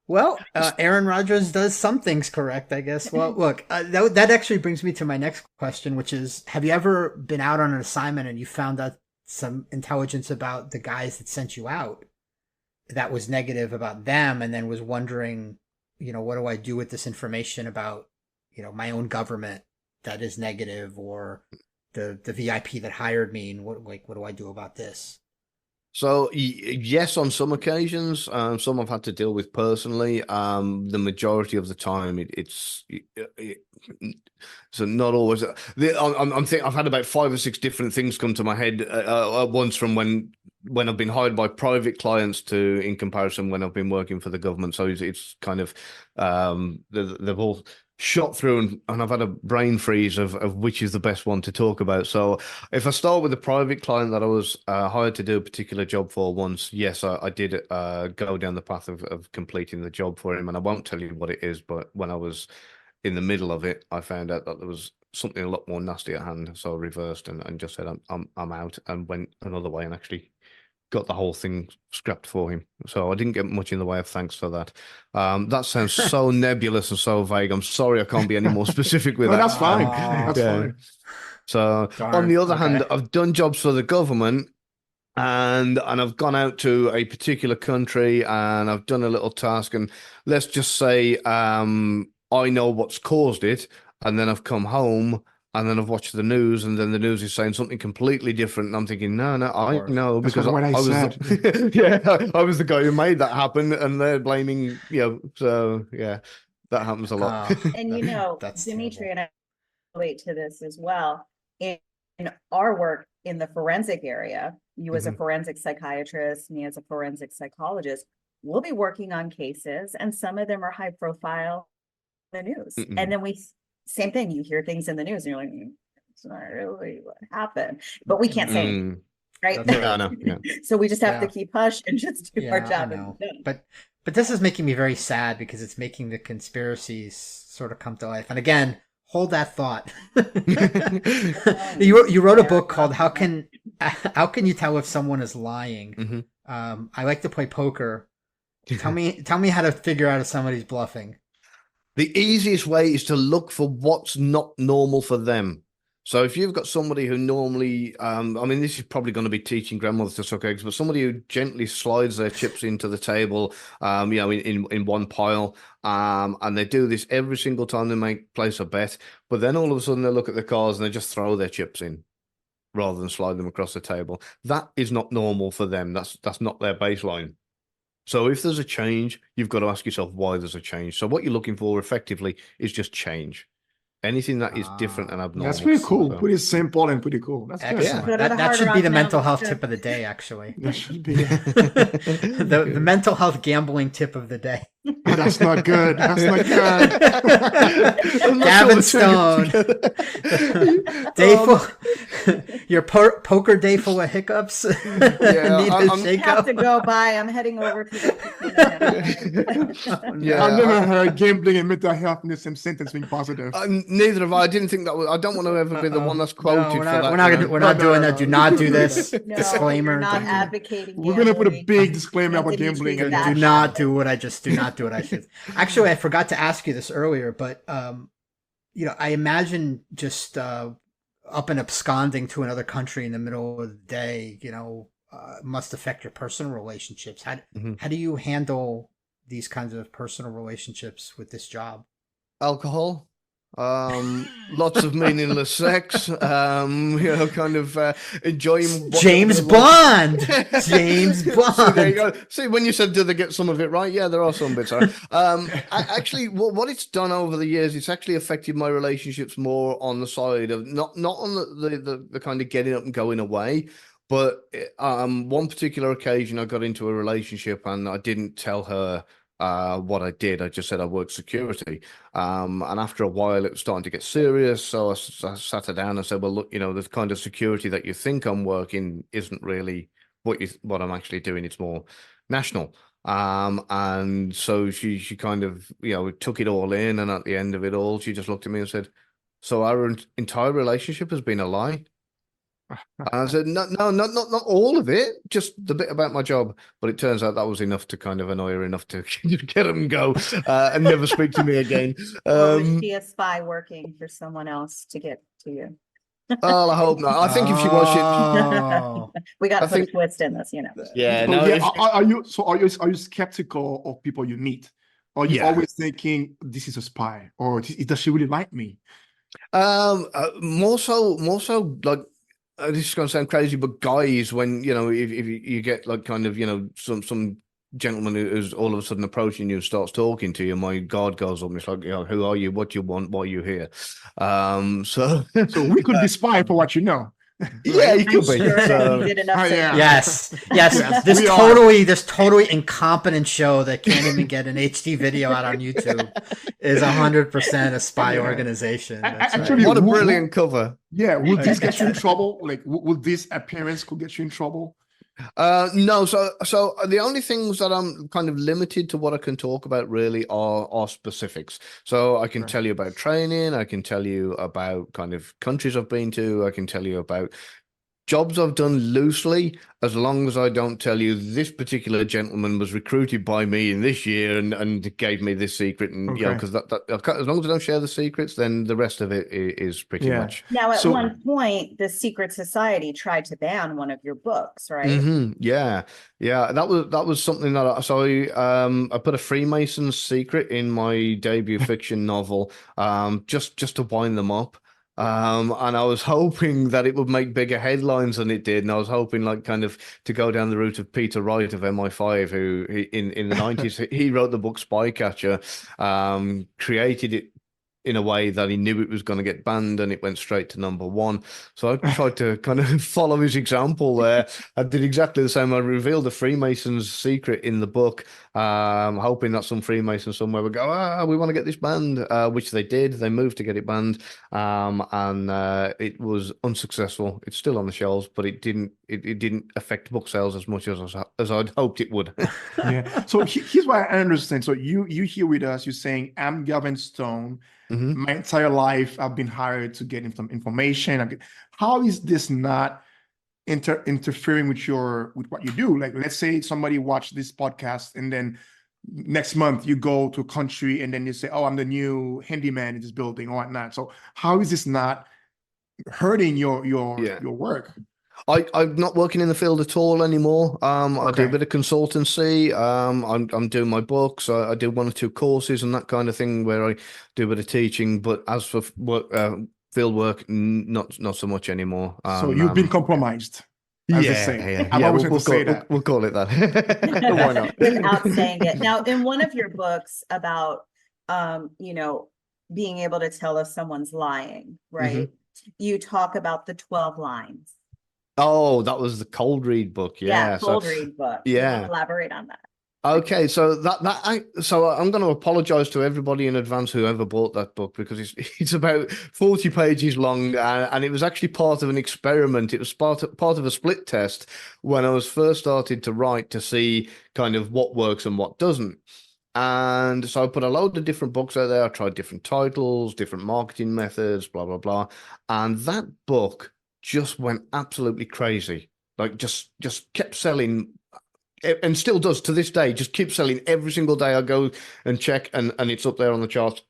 Well, Aaron Rodgers does some things correct, I guess. Well, look, that actually brings me to my next question, which is: have you ever been out on an assignment and you found out some intelligence about the guys that sent you out that was negative about them, and then was wondering, what do I do with this information about my own government that is negative, or the VIP that hired me, and what do I do about this? So yes, on some occasions, some I've had to deal with personally. The majority of the time, it's so not always. I've had about 5 or 6 different things come to my head at once, from when I've been hired by private clients to in comparison when I've been working for the government. So it's kind of they've all shot through, and I've had a brain freeze of which is the best one to talk about. So if I start with the private client that I was hired to do a particular job for once, yes, I did go down the path of completing the job for him, and I won't tell you what it is, but when I was in the middle of it, I found out that there was something a lot more nasty at hand. So I reversed and just said I'm out, and went another way and actually got the whole thing scrapped for him. So I didn't get much in the way of thanks for that. That sounds so nebulous and so vague. I'm sorry I can't be any more specific with that. That's fine. That's fine. So on the other hand, I've done jobs for the government, and I've gone out to a particular country and I've done a little task, and let's just say I know what's caused it, and then I've come home and then I've watched the news, and then the news is saying something completely different. And I'm thinking, no, I know, because I was I was the guy who made that happen, and they're blaming, so yeah, that happens a lot. And Dimitri and I relate to this as well. In our work in the forensic area, you as a forensic psychiatrist, me as a forensic psychologist, we'll be working on cases, and some of them are high profile in the news. And then same thing, you hear things in the news and you're like, it's not really what happened, but we can't say anything, right? No. So we just have to keep hush and just do our job. But this is making me very sad, because it's making the conspiracies sort of come to life. And again, hold that thought. You wrote a book called How Can You Tell If Someone Is Lying? Mm-hmm. I like to play poker. Tell me how to figure out if somebody's bluffing. The easiest way is to look for what's not normal for them. So if you've got somebody who normally, I mean, this is probably going to be teaching grandmothers to suck eggs, but somebody who gently slides their chips into the table, in one pile, and they do this every single time they place a bet, but then all of a sudden they look at the cards and they just throw their chips in rather than slide them across the table. That is not normal for them. That's not their baseline. So if there's a change, you've got to ask yourself why there's a change. So what you're looking for effectively is just change. Anything that is different and abnormal. That's pretty cool. Pretty simple and pretty cool. That's excellent. Good. That should be the mental health tip of the day, actually. That should be. the mental health gambling tip of the day. Oh, that's not good. That's not good. Gavin Stone. Day full, your poker day full of hiccups. I have to go by. I'm heading over to the. I've never heard gambling and mental health in the same sentence being positive. Neither have I. I didn't think that was. I don't want to ever be the one that's quoted for that. We're not doing that. Do not do this. No, disclaimer. We're not advocating. We're gonna put a big disclaimer about gambling. Do not do what I just do not do what I should. Actually, I forgot to ask you this earlier, but I imagine just up and absconding to another country in the middle of the day, must affect your personal relationships. How do you handle these kinds of personal relationships with this job? Alcohol. Lots of meaningless sex, kind of enjoying James Bond. James Bond. So there you go. See, when you said, do they get some of it right? Yeah, there are some bits. Right. Actually, what it's done over the years, it's actually affected my relationships more on the side of not on the kind of getting up and going away. But one particular occasion, I got into a relationship and I didn't tell her what I did. I just said I worked security. And after a while, it was starting to get serious. So I sat her down and said, well, look, the kind of security that you think I'm working isn't really what I'm actually doing. It's more national. And so she kind of, took it all in. And at the end of it all, she just looked at me and said, so our entire relationship has been a lie? And I said, no, not all of it, just the bit about my job. But it turns out that was enough to kind of annoy her enough to get him go and never speak to me again. Was she a spy working for someone else to get to you? Oh, I hope not. I think if she was, we got to put a twist in this, Yeah. Are you skeptical of people you meet? Or are you always thinking this is a spy, or does she really like me? More so, like. This is going to sound crazy, but guys, when if you get like kind of some gentleman who's all of a sudden approaching you and starts talking to you, my guard goes up and it's like, who are you? What do you want? Why are you here? So we could be spy for what you know. Yeah, you could be. Yes. This totally incompetent show that can't even get an HD video out on YouTube is 100% a spy organization. That's actually, what a brilliant cover. Yeah, will this get you in trouble? Like, will this appearance could get you in trouble? No. So the only things that I'm kind of limited to what I can talk about really are specifics. So I can tell you about training. I can tell you about kind of countries I've been to. I can tell you about jobs I've done loosely, as long as I don't tell you this particular gentleman was recruited by me in this year and gave me this secret. And because that as long as I don't share the secrets, then the rest of it is pretty much. Now, at one point, the secret society tried to ban one of your books, right? Yeah. That was something that I put a Freemason's secret in my debut fiction novel, just to wind them up. And I was hoping that it would make bigger headlines than it did, and I was hoping like kind of to go down the route of Peter Wright of MI5, who in the 90s he wrote the book Spycatcher, created it in a way that he knew it was going to get banned, and it went straight to #1. So I tried to kind of follow his example there. I did exactly the same. I revealed the Freemasons' secret in the book, hoping that some Freemason somewhere would go, we want to get this banned, which they did. They moved to get it banned, and it was unsuccessful. It's still on the shelves, but it didn't affect book sales as much as I'd hoped it would. Yeah. So here's what I understand. So you here with us, you're saying, I'm Gavin Stone. My entire life, I've been hired to get some information. How is this not interfering with what you do? Like, let's say somebody watched this podcast, and then next month you go to a country, and then you say, "Oh, I'm the new handyman in this building," or whatnot. So, how is this not hurting your work? I'm not working in the field at all anymore. I do a bit of consultancy. I'm doing my books. I do 1 or 2 courses and that kind of thing where I do a bit of teaching. But as for work, field work, not so much anymore. So you've been compromised. As they say. I'm always going to say that. We'll call it that. Why not? Without saying it. Now, in one of your books about, being able to tell if someone's lying, right? You talk about the 12 lines. Oh, that was the cold read book. Yeah, cold read book. Yeah, elaborate on that. Okay, so so I'm going to apologize to everybody in advance who ever bought that book, because it's about 40 pages long, and it was actually part of an experiment. It was part of a split test when I was first started to write, to see kind of what works and what doesn't. And so I put a load of different books out there. I tried different titles, different marketing methods, blah, blah, blah. And that book just went absolutely crazy. Like just kept selling, and still does to this day, just keeps selling every single day. I go and check, and it's up there on the charts.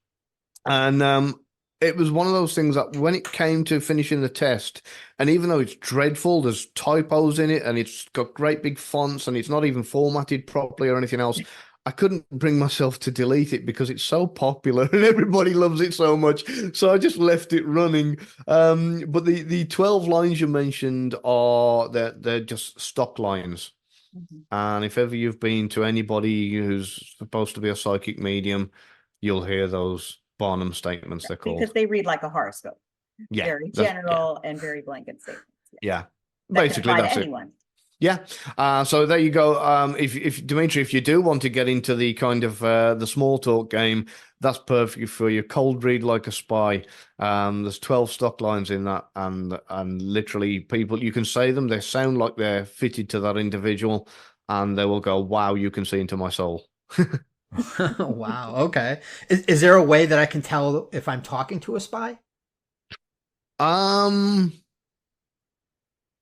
And it was one of those things that when it came to finishing the test, and even though it's dreadful, there's typos in it, and it's got great big fonts, and it's not even formatted properly or anything else, I couldn't bring myself to delete it because it's so popular and everybody loves it so much. So I just left it running. But the 12 lines you mentioned they're just stock lines. And if ever you've been to anybody who's supposed to be a psychic medium, you'll hear those Barnum statements, they're called. Because they read like a horoscope. Yeah. Very general and very blanket statements. Yeah. That Basically, that's anyone. it. Yeah. So there you go. If Dimitri, if you do want to get into the kind of the small talk game, that's perfect for you. Cold read like a spy. There's 12 stock lines in that, and literally people, you can say them, they sound like they're fitted to that individual, and they will go, wow, you can see into my soul. Wow. Okay. Is there a way that I can tell if I'm talking to a spy?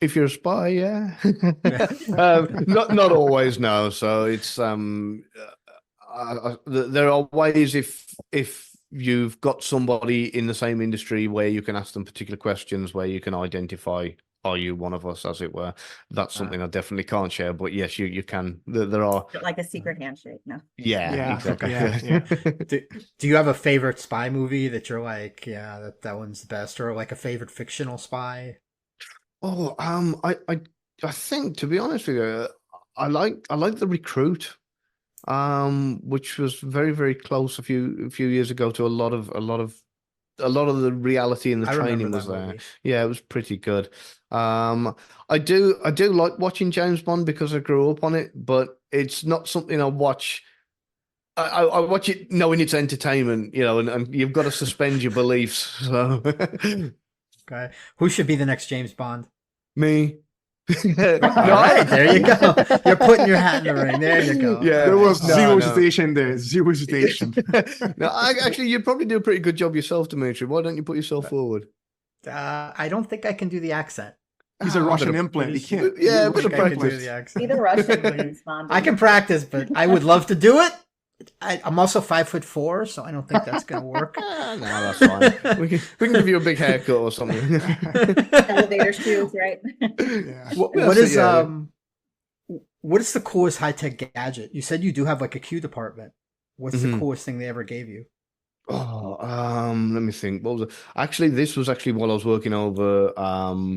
If you're a spy, yeah. Not always, no. So it's there are ways if you've got somebody in the same industry where you can ask them particular questions, where you can identify, are you one of us, as it were. That's something I definitely can't share, but yes, you can. There are like a secret handshake. No. Yeah, exactly. Okay. Do you have a favorite spy movie that you're like, yeah, that one's the best, or like a favorite fictional spy? Oh, I think, to be honest with you, I like The Recruit, which was very, very close a few years ago to a lot of the reality and the training was there. Movie. Yeah, it was pretty good. I do like watching James Bond because I grew up on it, but it's not something I watch. I watch it knowing it's entertainment, and you've got to suspend your beliefs. So. Okay. Who should be the next James Bond? Me. All right, there you go. You're putting your hat in the ring. There you go. Yeah, there was zero hesitation there. Zero hesitation. No, actually, you'd probably do a pretty good job yourself, Dimitri. Why don't you put yourself forward? I don't think I can do the accent. He's a Russian implant. He can't. Yeah, a bit of practice. Be the Russian Bond. I can practice, but I would love to do it. I'm also 5'4", so I don't think that's gonna work. No, that's fine. We can give you a big haircut or something. Elevator shoes, right? Yeah. What is the coolest high tech gadget? You said you do have like a Q department. What's the coolest thing they ever gave you? Oh, let me think. What was it? Actually, this was actually while I was working over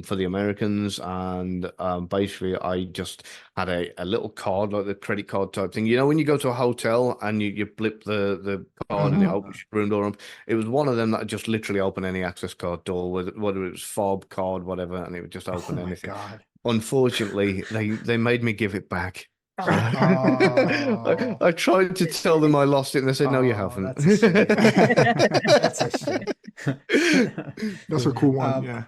for the Americans, and basically I just had a little card, like the credit card type thing. You know, when you go to a hotel and you blip the card and it opens your room door up. It was one of them that just literally open any access card door, whether it was fob card, whatever, and it would just open anything. God. Unfortunately, they made me give it back. I tried to tell them I lost it, and they said, "No, you haven't." That's a shame. That's a cool one. Yeah.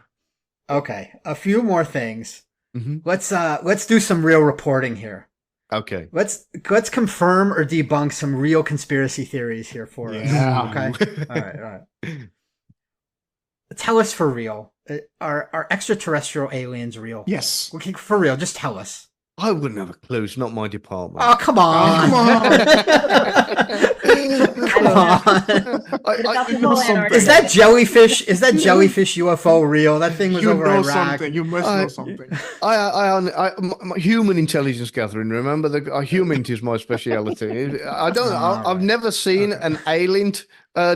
Okay, a few more things. Let's do some real reporting here. Okay. Let's confirm or debunk some real conspiracy theories here for us. Okay. All right. Tell us for real. Are extraterrestrial aliens real? Yes. Okay, for real, just tell us. I wouldn't have a clue. It's not my department. Oh, come on. Come on. Is that jellyfish? Is that jellyfish UFO real? That thing was you over know Iraq. Something. You must know something. My human intelligence gathering. Remember, human is my speciality. I've never seen an alien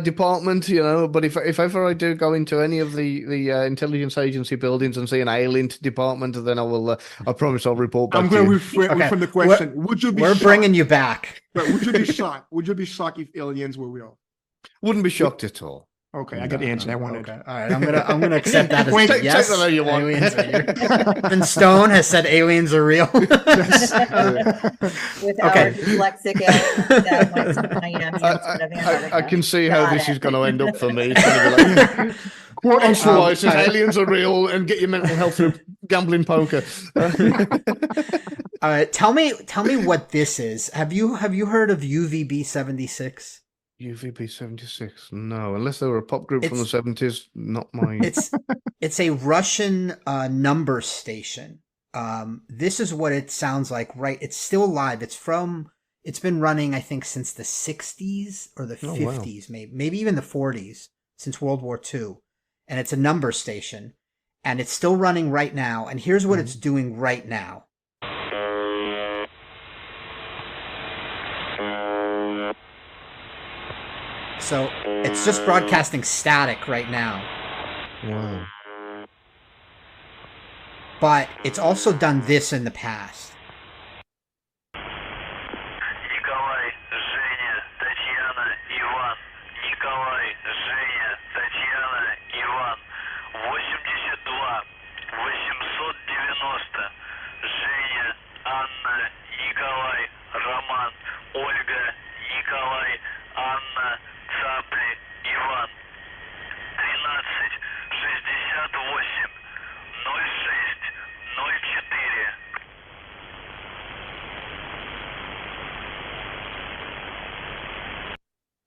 department, but if ever I do go into any of the intelligence agency buildings and see an alien department, then I will. I promise I'll report back. I'm going to reframe the question. Would you be? We're bringing you back. But would you be shocked? Would you be shocked if aliens were real? Wouldn't be shocked at all. Okay, I got the answer I wanted. Okay. All right, I'm gonna accept that as take yes. Take that you want. Aliens are real. Gavin Stone has said aliens are real. With our dyslexic aliens that went to Miami instead of Antarctica. I can see how this is going to end up for me. It's going to be like, quote unquote, says aliens are real and get your mental health through gambling poker. Tell me what this is. Have you heard of UVB 76? UVB 76? No, unless they were a pop group from the 70s, not mine. It's a Russian number station. This is what it sounds like, right? It's still live. It's been running, I think, since the 60s or the 50s, maybe even the 40s, since World War II. And it's a number station. And it's still running right now. And here's what it's doing right now. So it's just broadcasting static right now. Wow. But it's also done this in the past.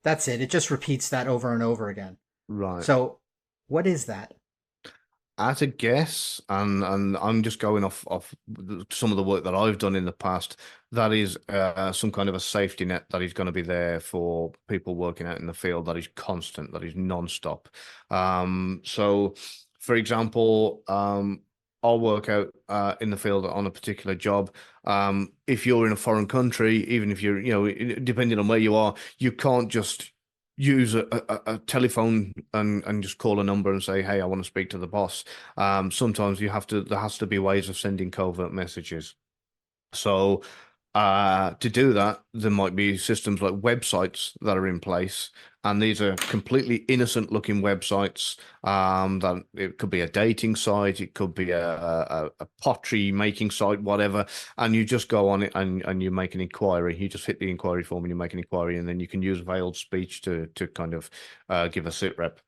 That's it. It just repeats that over and over again. Right. So, what is that? At a guess, and I'm just going off some of the work that I've done in the past, that is some kind of a safety net that is going to be there for people working out in the field, that is constant, that is non-stop. So, for example, I'll work out in the field on a particular job. If you're in a foreign country, even if you're, depending on where you are, you can't just use a telephone and just call a number and say, hey, I want to speak to the boss. Sometimes there has to be ways of sending covert messages. So to do that, there might be systems like websites that are in place. And these are completely innocent looking websites. That it could be a dating site, it could be a pottery making site, whatever. And you just go on it and you make an inquiry. You just hit the inquiry form and you make an inquiry, and then you can use veiled speech to kind of give a sit rep.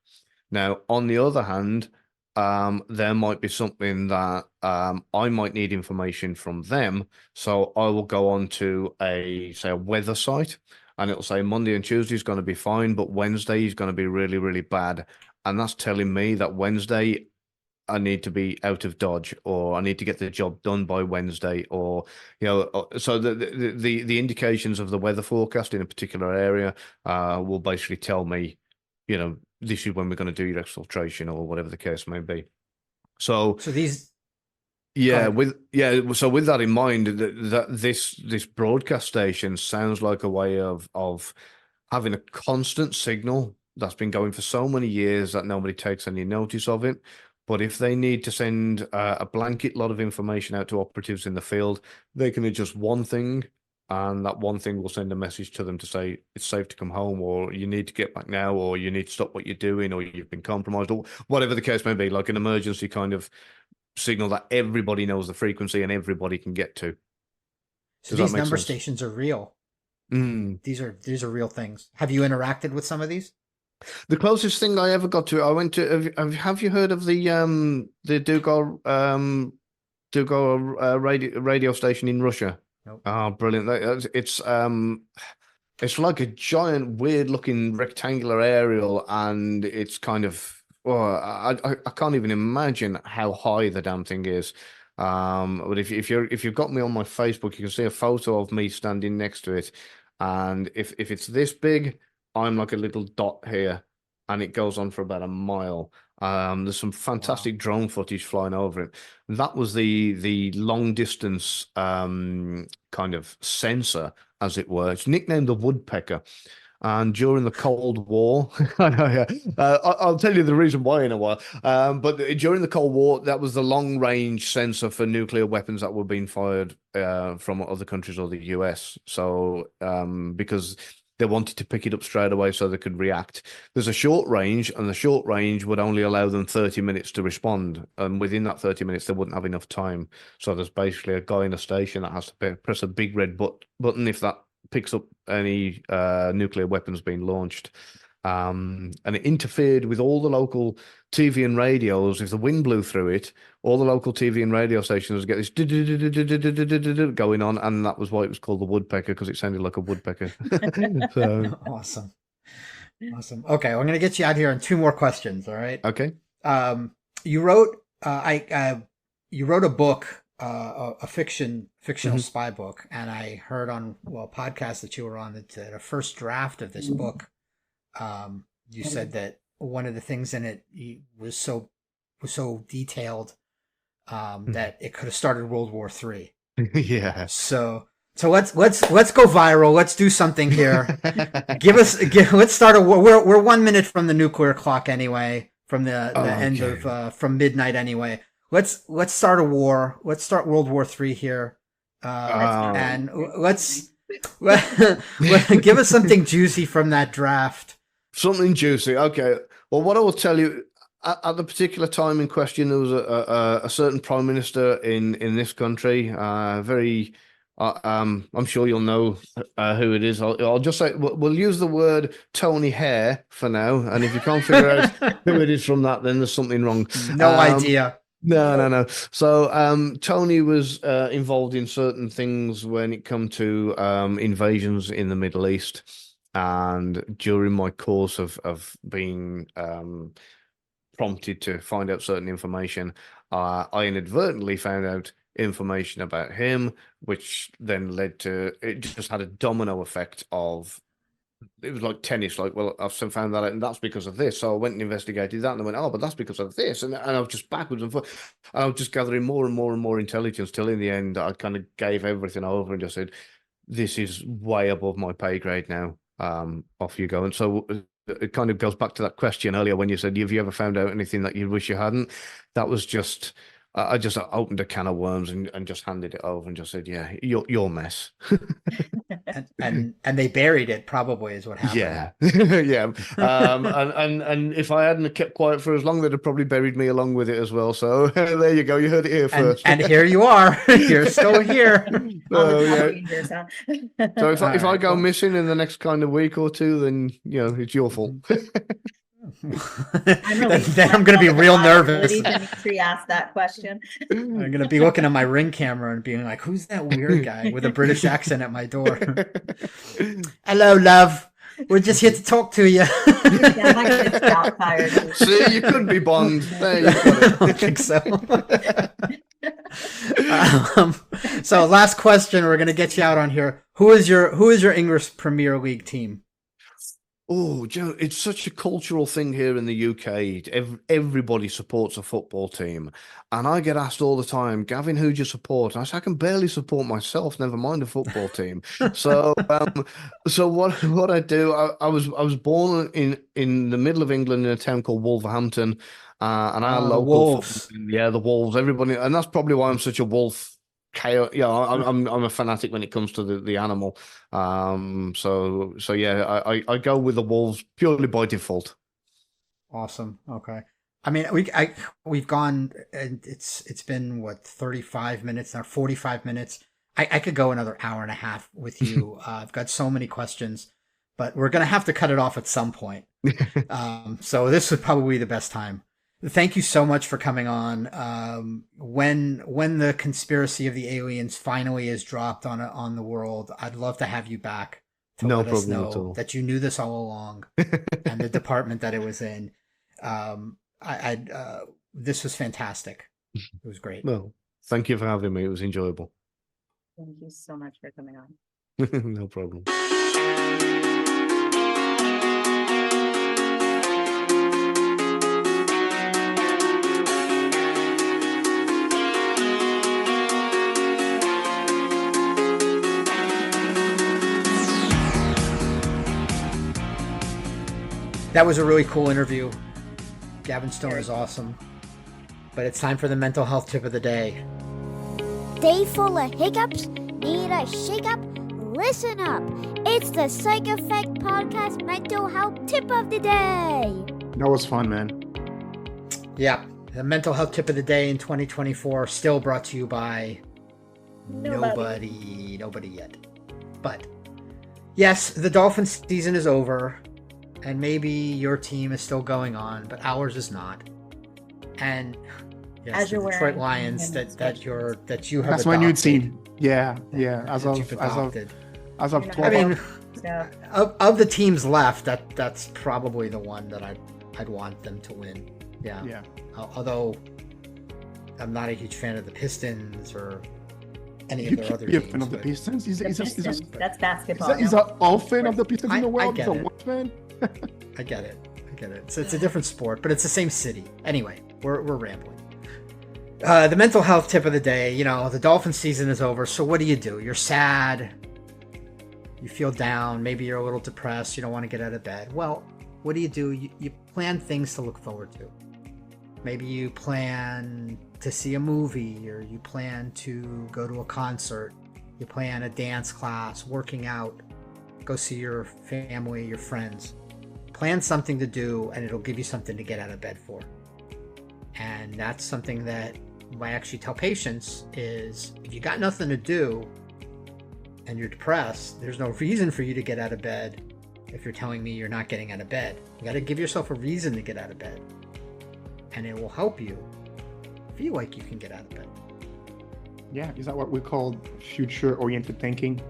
Now, on the other hand, there might be something that I might need information from them. So I will go on to a weather site, and it'll say Monday and Tuesday is going to be fine, but Wednesday is going to be really, really bad. And that's telling me that Wednesday I need to be out of Dodge, or I need to get the job done by Wednesday, or, so the indications of the weather forecast in a particular area will basically tell me, this is when we're going to do your exfiltration or whatever the case may be. So these... So with that in mind, that this broadcast station sounds like a way of having a constant signal that's been going for so many years that nobody takes any notice of it. But if they need to send a blanket lot of information out to operatives in the field, they can adjust one thing, and that one thing will send a message to them to say it's safe to come home, or you need to get back now, or you need to stop what you're doing, or you've been compromised, or whatever the case may be, like an emergency kind of signal that everybody knows the frequency and everybody can get to. So these number stations are real. These are real things. Have you interacted with some of these? The closest thing I ever got to, I went to. Have you heard of the Dugo radio station in Russia? Nope. Oh, brilliant! It's like a giant, weird-looking rectangular aerial, and it's kind of. Oh, I can't even imagine how high the damn thing is. But if you've got me on my Facebook, you can see a photo of me standing next to it, and if it's this big, I'm like a little dot here, and it goes on for about a mile. There's some fantastic drone footage flying over it. That was the long distance kind of sensor, as it were. It's nicknamed the Woodpecker. And during the Cold War, I know, yeah. I'll tell you the reason why in a while. But during the Cold War, that was the long range sensor for nuclear weapons that were being fired from other countries or the US. So because they wanted to pick it up straight away so they could react. There's a short range, and the short range would only allow them 30 minutes to respond. And within that 30 minutes, they wouldn't have enough time. So there's basically a guy in a station that has to press a big red button if that picks up any nuclear weapons being launched. And it interfered with all the local TV and radios. If the wind blew through it, all the local TV and radio stations would get this going on, and that was why it was called the Woodpecker, because it sounded like a woodpecker. So. Awesome. Okay, I'm going to get you out here on two more questions. All right. Okay. You wrote you wrote a book, a fictional spy book, and I heard on a podcast that you were on that a first draft of this book. You said that one of the things in it was so detailed that it could have started World War III. Yeah. So let's go viral. Let's do something here. Let's start a war. We're 1 minute from the nuclear clock anyway, from the end of from midnight anyway. Let's start a war. Let's start World War III here, and let's give us something juicy from that draft. Something juicy. Okay. Well, what I will tell you, at the particular time in question, there was a certain prime minister in this country. I'm sure you'll know who it is. I'll just say we'll use the word Tony Hare for now. And if you can't figure out who it is from that, then there's something wrong. No idea. No. So Tony was involved in certain things when it come to invasions in the Middle East. And during my course of being prompted to find out certain information, I inadvertently found out information about him, which then led to, it just had a domino effect of, it was like tennis, like, well, I've found that out, and that's because of this. So I went and investigated that, and I went, oh, but that's because of this. And I was just backwards and forth. And I was just gathering more and more and more intelligence till in the end, I kind of gave everything over and just said, this is way above my pay grade now. Off you go. And so it kind of goes back to that question earlier when you said, have you ever found out anything that you wish you hadn't? That was just, I just opened a can of worms and just handed it over and just said, yeah, your mess. and they buried it, probably, is what happened. Yeah. Yeah. And if I hadn't kept quiet for as long, they'd have probably buried me along with it as well. So there you go. You heard it here first. And here you are. You're still here. So if I go missing in the next kind of week or two, then it's your fault. Then I'm going to be real nervous. Dimitri asked that question. I'm going to be looking at my Ring camera and being like, who's that weird guy with a British accent at my door? Hello, love. We're just here to talk to you. Yeah, my kid's out tired. See, you could be Bond. There you go. I don't think so. So last question, we're going to get you out on here. Who is your English Premier League team? Oh, Joe, it's such a cultural thing here in the UK. Everybody supports a football team. And I get asked all the time, Gavin, who do you support? And I say, I can barely support myself, never mind a football team. So so what I do, I was born in the middle of England in a town called Wolverhampton. And our local Wolves. The Wolves, everybody. And that's probably why I'm such a Wolf. I'm a fanatic when it comes to the animal. So yeah, I go with the Wolves purely by default. Awesome. Okay. I mean, we've gone, and it's been what, 35 minutes now, 45 minutes. I could go another hour and a half with you. I've got so many questions, but we're gonna have to cut it off at some point. So this would probably be the best time. Thank you so much for coming on. When the conspiracy of the aliens finally is dropped on the world, I'd love to have you back to No let us problem at know all. that you knew this all along and the department that it was in. This was fantastic. It was great. Well, thank you for having me. It was enjoyable. Thank you so much for coming on. No problem. That was a really cool interview. Gavin Stone is awesome. But it's time for the mental health tip of the day. Day full of hiccups? Need a shake-up? Listen up. It's the Psych Effect Podcast Mental Health Tip of the Day. That was fun, man. Yeah. The mental health tip of the day in 2024 still brought to you by nobody yet. But yes, the Dolphins season is over. And maybe your team is still going on, but ours is not. And yes, the Detroit Lions that you have. That's adopted, my new team. Yeah. As of 12. I mean, of the teams left, that's probably the one that I'd want them to win. Yeah. Although I'm not a huge fan of the Pistons or any of their other teams. You're a fan of the Pistons? That's basketball. He's an all fan of the Pistons in the world. He's a what fan? I get it. So it's a different sport, but it's the same city. Anyway, we're rambling. The mental health tip of the day, the Dolphin season is over. So what do? You're sad. You feel down. Maybe you're a little depressed. You don't want to get out of bed. Well, what do? You plan things to look forward to. Maybe you plan to see a movie, or you plan to go to a concert. You plan a dance class, working out, go see your family, your friends. Plan something to do, and it'll give you something to get out of bed for. And that's something that I actually tell patients is, if you got nothing to do and you're depressed, there's no reason for you to get out of bed if you're telling me you're not getting out of bed. You got to give yourself a reason to get out of bed. And it will help you feel like you can get out of bed. Yeah, is that what we call future-oriented thinking?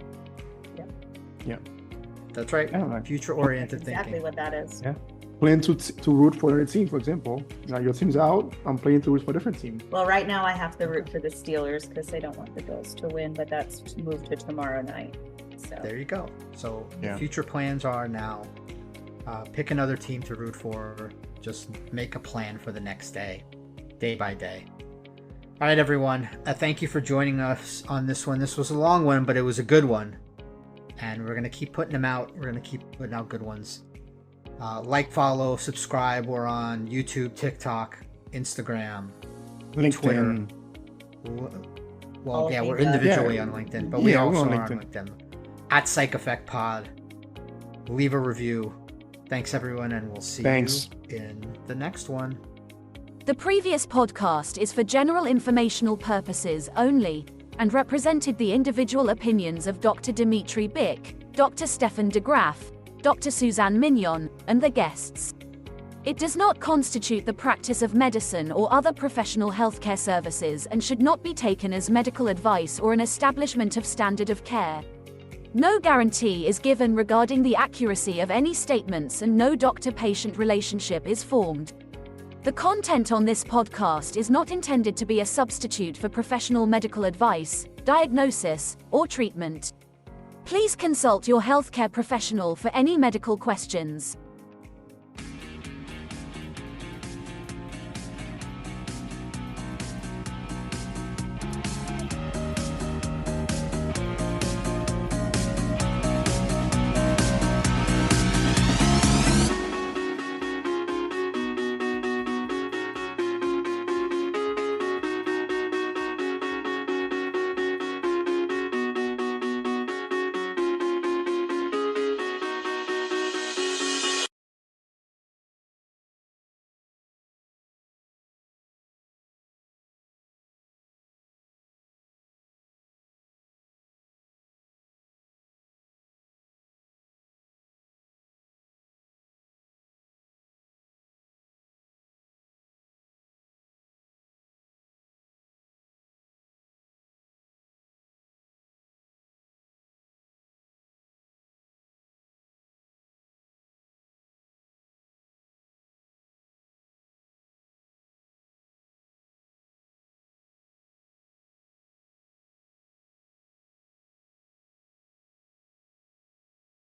Yeah. That's right. Future-oriented thinking. Exactly what that is. Yeah. Playing to root for your team, for example. Now your team's out. I'm playing to root for a different team. Well, right now I have to root for the Steelers because they don't want the Bills to win, but that's moved to tomorrow night. So there you go. So future plans are now pick another team to root for. Just make a plan for the next day by day. All right, everyone. Thank you for joining us on this one. This was a long one, but it was a good one. And we're going to keep putting them out. We're going to keep putting out good ones. Follow, subscribe. We're on YouTube, TikTok, Instagram, LinkedIn. Twitter. Well, we're individually on LinkedIn, but we also are on LinkedIn. At Psych Effect Pod. Leave a review. Thanks, everyone, and we'll see you in the next one. The previous podcast is for general informational purposes only, and represented the individual opinions of Dr. Dimitri Bick, Dr. Stefan de Graaf, Dr. Suzanne Mignon, and the guests. It does not constitute the practice of medicine or other professional healthcare services and should not be taken as medical advice or an establishment of standard of care. No guarantee is given regarding the accuracy of any statements, and no doctor-patient relationship is formed. The content on this podcast is not intended to be a substitute for professional medical advice, diagnosis, or treatment. Please consult your healthcare professional for any medical questions.